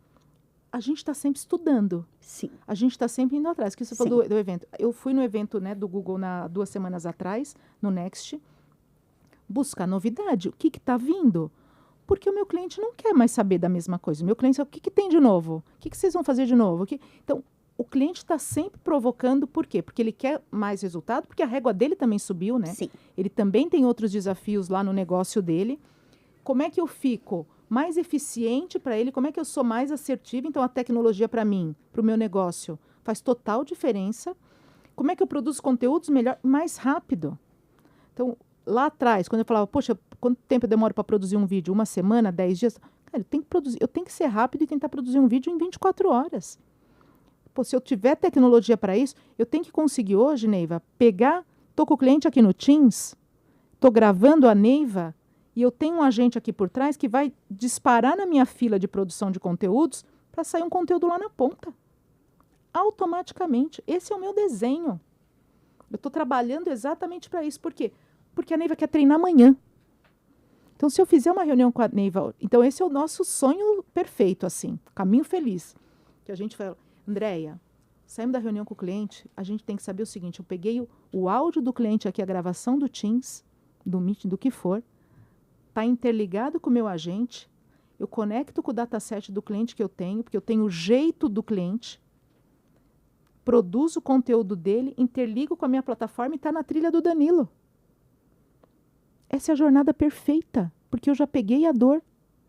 A gente está sempre estudando. Sim. A gente está sempre indo atrás. Que você falou do evento. Eu fui no evento, né, do Google 2 semanas atrás, no Next, buscar novidade. O que está vindo? Porque o meu cliente não quer mais saber da mesma coisa. O meu cliente sabe o que tem de novo? O que vocês vão fazer de novo? Então, o cliente está sempre provocando. Por quê? Porque ele quer mais resultado, porque a régua dele também subiu, né? Sim. Ele também tem outros desafios lá no negócio dele. Como é que eu fico mais eficiente para ele? Como é que eu sou mais assertiva? Então, a tecnologia para mim, para o meu negócio, faz total diferença. Como é que eu produzo conteúdos melhor, mais rápido? Então, lá atrás, quando eu falava, poxa, quanto tempo eu demoro para produzir um vídeo? 1 semana, 10 dias? Cara, eu tenho que ser rápido e tentar produzir um vídeo em 24 horas. Pô, se eu tiver tecnologia para isso, eu tenho que conseguir hoje, Neiva, estou com o cliente aqui no Teams, estou gravando a Neiva, e eu tenho um agente aqui por trás que vai disparar na minha fila de produção de conteúdos para sair um conteúdo lá na ponta. Automaticamente. Esse é o meu desenho. Eu estou trabalhando exatamente para isso. Por quê? Porque a Neiva quer treinar amanhã. Então, se eu fizer uma reunião com a Neiva... Então, esse é o nosso sonho perfeito, assim. Caminho feliz. Que a gente fala, Andréia, saímos da reunião com o cliente, a gente tem que saber o seguinte, eu peguei o áudio do cliente aqui, a gravação do Teams, do Meet, do que for, está interligado com o meu agente, eu conecto com o dataset do cliente que eu tenho, porque eu tenho o jeito do cliente, produzo o conteúdo dele, interligo com a minha plataforma e está na trilha do Danilo. Essa é a jornada perfeita. Porque eu já peguei a dor,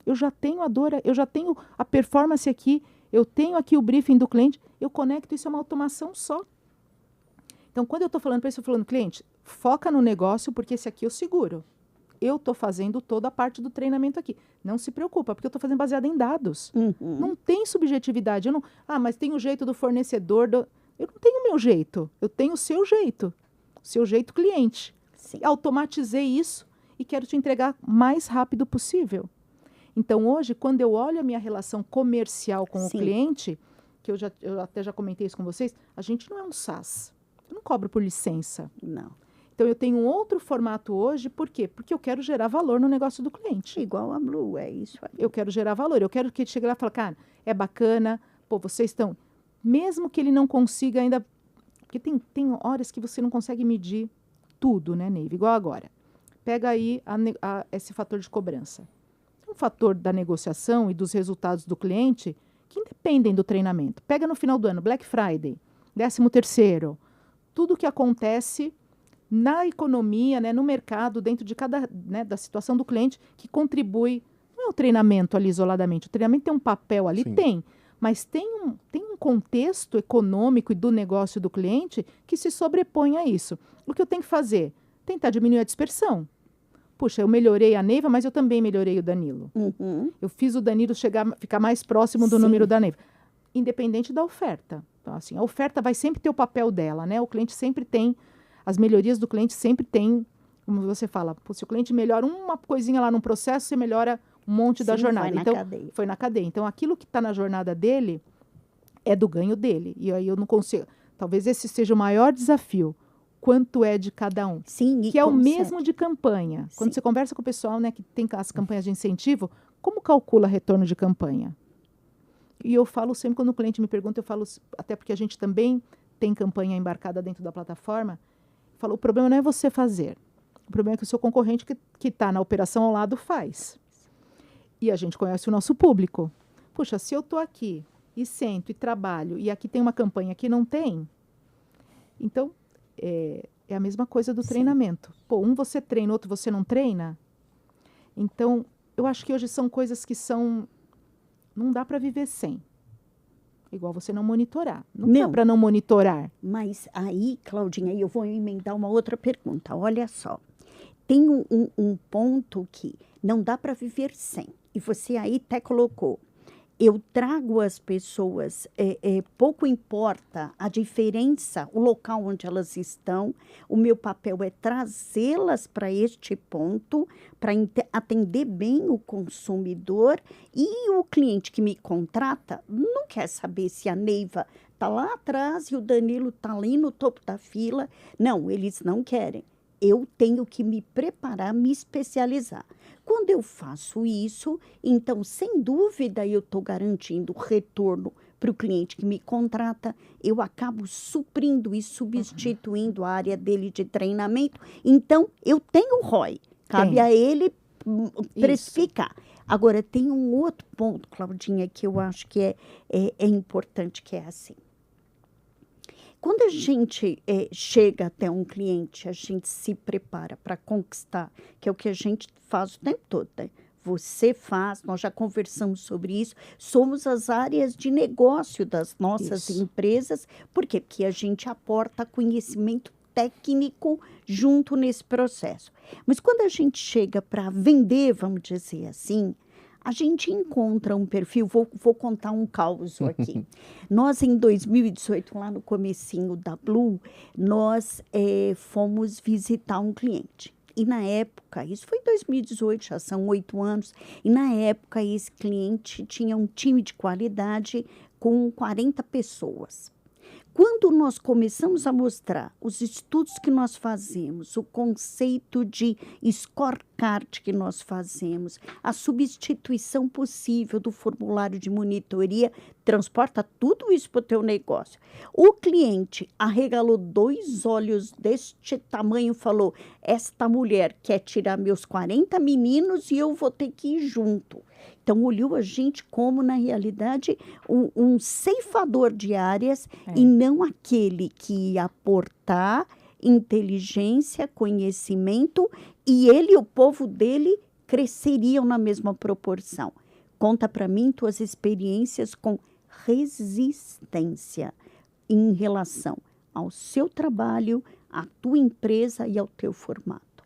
eu já tenho a dor, eu já tenho a performance aqui, eu tenho aqui o briefing do cliente, eu conecto, isso é uma automação só. Então, quando eu estou falando para isso, eu estou falando, cliente, foca no negócio, porque esse aqui eu seguro. Eu estou fazendo toda a parte do treinamento aqui. Não se preocupa, porque eu estou fazendo baseado em dados. Não tem subjetividade. Mas tem o jeito do fornecedor. Eu não tenho o meu jeito. Eu tenho o seu jeito. O seu jeito cliente. Sim. Automatizei isso e quero te entregar mais rápido possível. Então, hoje, quando eu olho a minha relação comercial com o cliente, que eu até já comentei isso com vocês, a gente não é um SaaS. Eu não cobro por licença. Não. Então, eu tenho um outro formato hoje, por quê? Porque eu quero gerar valor no negócio do cliente. Igual a Blue, é isso aí. Eu quero gerar valor. Eu quero que ele chegue lá e fale, cara, é bacana, pô, vocês estão... Mesmo que ele não consiga ainda... Porque tem horas que você não consegue medir tudo, né, Neiva? Igual agora. Pega aí esse fator de cobrança. Um fator da negociação e dos resultados do cliente que independem do treinamento. Pega no final do ano, Black Friday, 13º, tudo que acontece na economia, né, no mercado, dentro de cada, né, da situação do cliente, que contribui. Não é o treinamento ali isoladamente. O treinamento tem um papel ali? Sim. Tem. Mas tem um contexto econômico e do negócio do cliente que se sobrepõe a isso. O que eu tenho que fazer? Tentar diminuir a dispersão. Puxa, eu melhorei a Neiva, mas eu também melhorei o Danilo. Eu fiz o Danilo ficar mais próximo do número da Neiva. Independente da oferta. Então, assim, a oferta vai sempre ter o papel dela, né? O cliente sempre tem... As melhorias do cliente sempre tem, como você fala, se o cliente melhora uma coisinha lá no processo, você melhora um monte da jornada. Foi na cadeia. Foi na cadeia. Então, aquilo que está na jornada dele é do ganho dele. E aí eu não consigo... Talvez esse seja o maior desafio. Quanto é de cada um. Sim, que é o mesmo de campanha. Quando você conversa com o pessoal, né, que tem as campanhas de incentivo, como calcula retorno de campanha? E eu falo sempre, quando o cliente me pergunta, eu falo, até porque a gente também tem campanha embarcada dentro da plataforma, eu falo, o problema não é você fazer. O problema é que o seu concorrente que está na operação ao lado faz. E a gente conhece o nosso público. Puxa, se eu estou aqui e sento e trabalho e aqui tem uma campanha que não tem, então é a mesma coisa do treinamento. Pô, um você treina, outro você não treina. Então, eu acho que hoje são coisas que não dá para viver sem. Igual você não monitorar. Não dá para não monitorar. Mas aí, Claudinha, eu vou emendar uma outra pergunta. Olha só. Tem um ponto que não dá para viver sem. E você aí até colocou. Eu trago as pessoas, pouco importa a diferença, o local onde elas estão, o meu papel é trazê-las para este ponto, para atender bem o consumidor, e o cliente que me contrata não quer saber se a Neiva está lá atrás e o Danilo está ali no topo da fila. Não, eles não querem. Eu tenho que me preparar, me especializar. Quando eu faço isso, então, sem dúvida, eu estou garantindo retorno para o cliente que me contrata, eu acabo suprindo e substituindo a área dele de treinamento. Então, eu tenho ROI, cabe a ele precificar. Agora, tem um outro ponto, Claudinha, que eu acho que é importante, que é assim. Quando a gente chega até um cliente, a gente se prepara para conquistar, que é o que a gente faz o tempo todo, né? Você faz, nós já conversamos sobre isso, somos as áreas de negócio das nossas empresas. Por quê? Porque a gente aporta conhecimento técnico junto nesse processo. Mas quando a gente chega para vender, vamos dizer assim, a gente encontra um perfil, vou contar um caos aqui. Nós, em 2018, lá no comecinho da Blue, nós fomos visitar um cliente. E na época, isso foi em 2018, já são 8 anos, e na época esse cliente tinha um time de qualidade com 40 pessoas. Quando nós começamos a mostrar os estudos que nós fazemos, o conceito de scorecard que nós fazemos, a substituição possível do formulário de monitoria, transporta tudo isso para o teu negócio. O cliente arregalou 2 olhos deste tamanho e falou, esta mulher quer tirar meus 40 meninos e eu vou ter que ir junto. Então, olhou a gente como, na realidade, um ceifador de áreas e não aquele que ia aportar inteligência, conhecimento, e ele e o povo dele cresceriam na mesma proporção. Conta para mim tuas experiências com resistência em relação ao seu trabalho, à tua empresa e ao teu formato.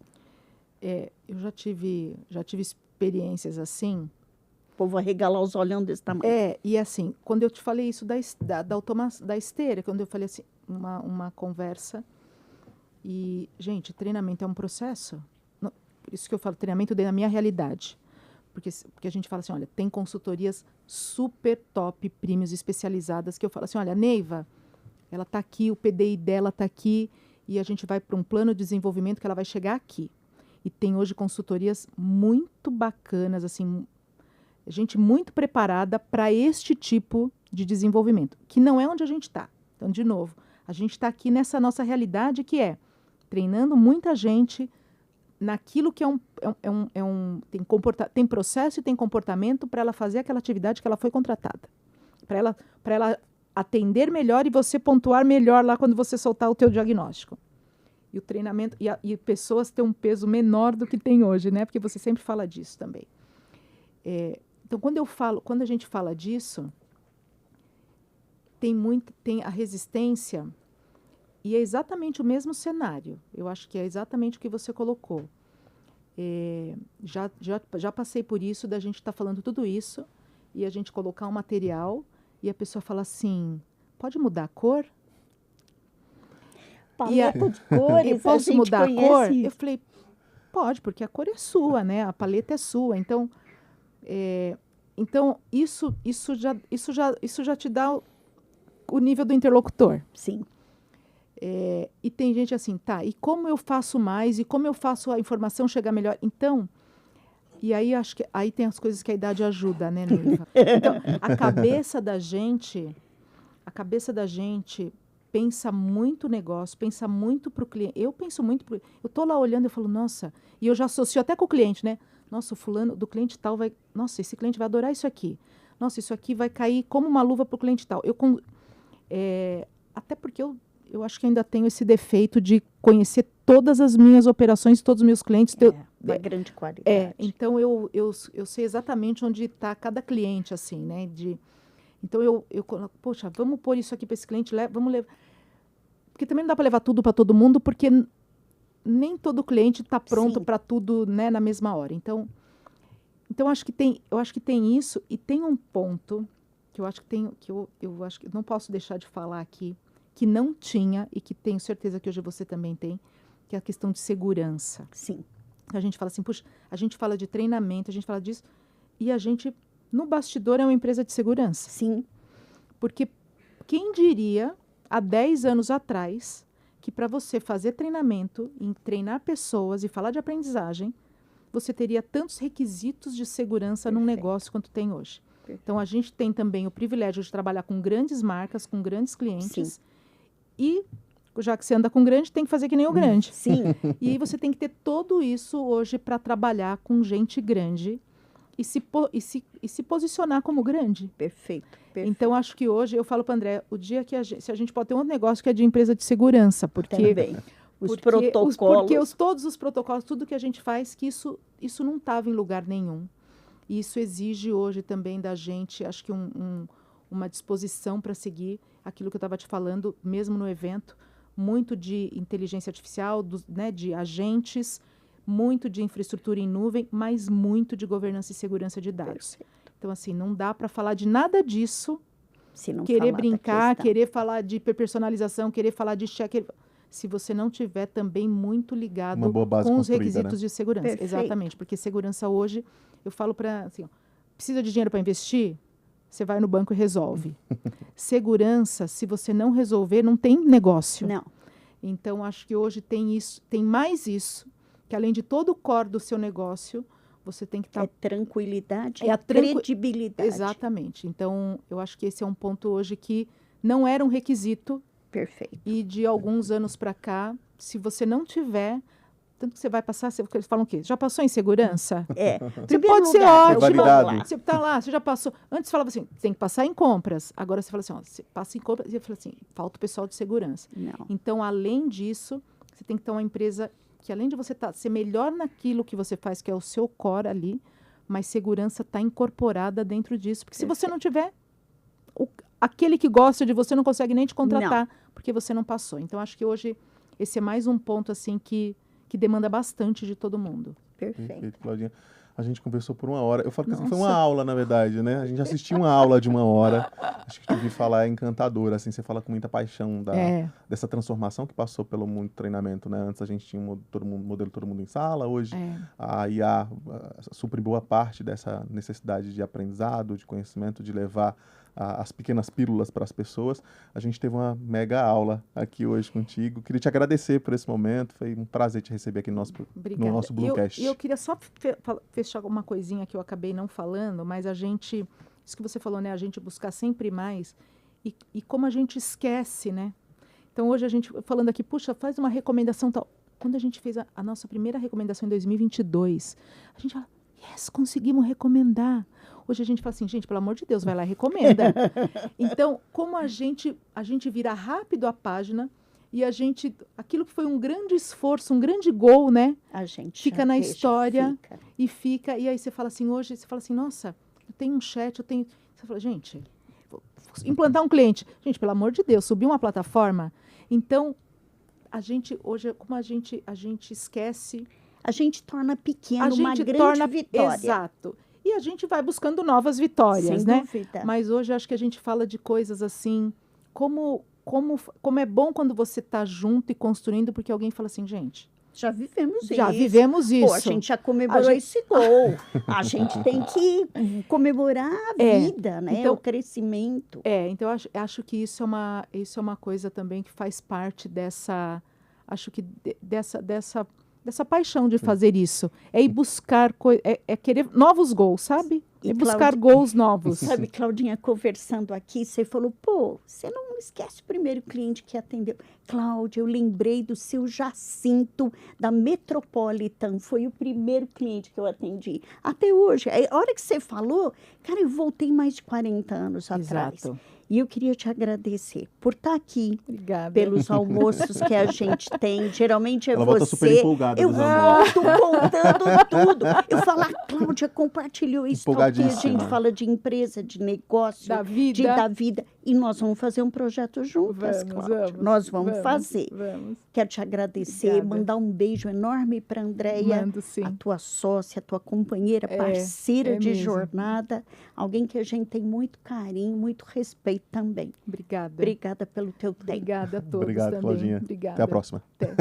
Eu já tive experiências assim. O povo vai regalar os olhos desse tamanho. E assim, quando eu te falei isso da esteira, quando eu falei assim, uma conversa, e, gente, treinamento é um processo. Por isso que eu falo treinamento dentro da minha realidade. Porque a gente fala assim, olha, tem consultorias super top, premiums especializadas, que eu falo assim, olha, a Neiva, ela está aqui, o PDI dela está aqui, e a gente vai para um plano de desenvolvimento que ela vai chegar aqui. E tem hoje consultorias muito bacanas, assim, gente muito preparada para este tipo de desenvolvimento, que não é onde a gente está. Então, de novo, a gente está aqui nessa nossa realidade que é treinando muita gente naquilo que tem processo e tem comportamento para ela fazer aquela atividade que ela foi contratada. Para ela atender melhor e você pontuar melhor lá quando você soltar o teu diagnóstico. E o treinamento, e pessoas têm um peso menor do que tem hoje, né? Porque você sempre fala disso também. Então, quando a gente fala disso, tem a resistência, e é exatamente o mesmo cenário. Eu acho que é exatamente o que você colocou. Já passei por isso, da gente estar falando tudo isso, e a gente colocar um material, e a pessoa fala assim, pode mudar a cor? Paleta de cores, eu posso mudar a cor? Isso. Eu falei, pode, porque a cor é sua, né? A paleta é sua. Então, isso já te dá o nível do interlocutor. Sim. E tem gente assim, tá, e como eu faço mais? E como eu faço a informação chegar melhor? Então, e aí acho que aí tem as coisas que a idade ajuda, né, Neiva? Então, a cabeça da gente pensa muito negócio, pensa muito para o cliente. Eu penso muito eu estou lá olhando e falo, nossa, e eu já associo até com o cliente, né? Nossa, o fulano do cliente tal vai, nossa, esse cliente vai adorar isso aqui. Nossa, isso aqui vai cair como uma luva para o cliente tal. Até porque eu acho que ainda tenho esse defeito de conhecer todas as minhas operações, todos os meus clientes. Uma grande qualidade. Então eu sei exatamente onde está cada cliente, assim, né? Então eu poxa, vamos pôr isso aqui para esse cliente, vamos levar. Porque também não dá para levar tudo para todo mundo, porque nem todo cliente está pronto para tudo, né, na mesma hora. Então eu acho que tem isso, e tem um ponto que eu acho que não posso deixar de falar aqui, que não tinha e que tenho certeza que hoje você também tem, que é a questão de segurança. Sim. A gente fala assim, puxa, a gente fala de treinamento, a gente fala disso, e a gente, no bastidor, é uma empresa de segurança. Sim. Porque quem diria, há 10 anos atrás, que para você fazer treinamento, em treinar pessoas e falar de aprendizagem, você teria tantos requisitos de segurança num negócio quanto tem hoje. Então, a gente tem também o privilégio de trabalhar com grandes marcas, com grandes clientes. Sim. E, já que você anda com grande, tem que fazer que nem o grande. Sim. E aí você tem que ter tudo isso hoje para trabalhar com gente grande e se posicionar como grande. Perfeito. Então, acho que hoje, eu falo para o André, o dia que se a gente pode ter um negócio que é de empresa de segurança, porque... Também. Protocolos. Porque todos os protocolos, tudo que a gente faz, que isso não estava em lugar nenhum. E isso exige hoje também da gente, acho que uma disposição para seguir aquilo que eu estava te falando, mesmo no evento, muito de inteligência artificial, né, de agentes, muito de infraestrutura em nuvem, mas muito de governança e segurança de dados. Perfeito. Então, assim, não dá para falar de nada disso, se não querer brincar, questão. querer falar de hiperpersonalização, querer falar de cheque, se você não tiver também muito ligado com os requisitos, né, de segurança. Perfeito. Exatamente, porque segurança hoje, eu falo para, assim, ó, precisa de dinheiro para investir? Você vai no banco e resolve. Segurança, se você não resolver, não tem negócio. Não. Então, acho que hoje tem isso, tem mais isso, que além de todo o core do seu negócio, você tem que estar... É tranquilidade, credibilidade. credibilidade. Exatamente. Então, eu acho que esse é um ponto hoje que não era um requisito. Perfeito. E de alguns anos para cá, se você não tiver... Tanto que você vai passar, eles falam o quê? Já passou em segurança? Você pode ser ótimo. Você está lá, você já passou. Antes falava assim, tem que passar em compras. Agora você fala assim, ó, você passa em compras. E eu falo assim, falta o pessoal de segurança. Não. Então, além disso, você tem que ter uma empresa que além de você ser melhor naquilo que você faz, que é o seu core ali, mas segurança está incorporada dentro disso. Porque se você não tiver, aquele que gosta de você não consegue nem te contratar, porque você não passou. Então, acho que hoje esse é mais um ponto assim que demanda bastante de todo mundo. Perfeito. Claudinha. A gente conversou por 1 hora. Eu falo que assim, foi uma aula, na verdade, né? A gente assistiu uma aula de 1 hora. Acho que te ouvi falar é encantadora, assim. Você fala com muita paixão dessa transformação que passou pelo mundo do treinamento, né? Antes a gente tinha um modelo todo mundo em sala. Hoje a IA supre boa parte dessa necessidade de aprendizado, de conhecimento, de levar as pequenas pílulas para as pessoas. A gente teve uma mega aula aqui hoje contigo. Queria te agradecer por esse momento. Foi um prazer te receber aqui no nosso Bluecast. E eu queria só fechar uma coisinha que eu acabei não falando, mas isso que você falou, né? A gente buscar sempre mais e como a gente esquece, né? Então, hoje a gente falando aqui, puxa, faz uma recomendação tal. Quando a gente fez a nossa primeira recomendação em 2022, a gente fala, yes, conseguimos recomendar. Hoje a gente fala assim, gente, pelo amor de Deus, vai lá e recomenda. Então, como a gente vira rápido a página e aquilo que foi um grande esforço, um grande gol, né? A gente fica na história e aí você fala assim, hoje, você fala assim, nossa, eu tenho um chat, você fala, gente, vou implantar um cliente. Gente, pelo amor de Deus, subir uma plataforma. Então, hoje, como a gente esquece... A gente torna pequeno uma grande vitória. Exato. E a gente vai buscando novas vitórias, Sem né? dúvida. Mas hoje acho que a gente fala de coisas assim, como é bom quando você está junto e construindo, porque alguém fala assim, gente... Já vivemos isso. Já vivemos isso. Pô, a gente já comemorou esse gol. A gente tem que comemorar a vida, né? Então, o crescimento. Então acho que isso é uma coisa também que faz parte dessa paixão de fazer isso. É ir buscar, querer novos gols, sabe? E buscar gols novos. Sabe, Claudinha, conversando aqui, você falou, pô, você não esquece o primeiro cliente que atendeu. Cláudia, eu lembrei do seu Jacinto, da Metropolitan, foi o primeiro cliente que eu atendi. Até hoje, a hora que você falou, cara, eu voltei mais de 40 anos atrás. Exato. E eu queria te agradecer por estar aqui. Obrigada. Pelos almoços que a gente tem. Geralmente é Ela você. volta super empolgada Eu dos almoços. volto contando tudo. Eu falo, a Cláudia compartilhou isso. Porque a gente fala de empresa, de negócio, da vida. E nós vamos fazer um projeto juntas, Cláudia. Nós vamos fazer. Quero te agradecer, Obrigada. Mandar um beijo enorme para a Andréia, a tua sócia, a tua companheira, parceira de jornada, alguém que a gente tem muito carinho, muito respeito também. Obrigada. Obrigada pelo teu tempo. Obrigada a todos. Obrigado, também. Claudinha. Obrigada. Até a próxima. Até.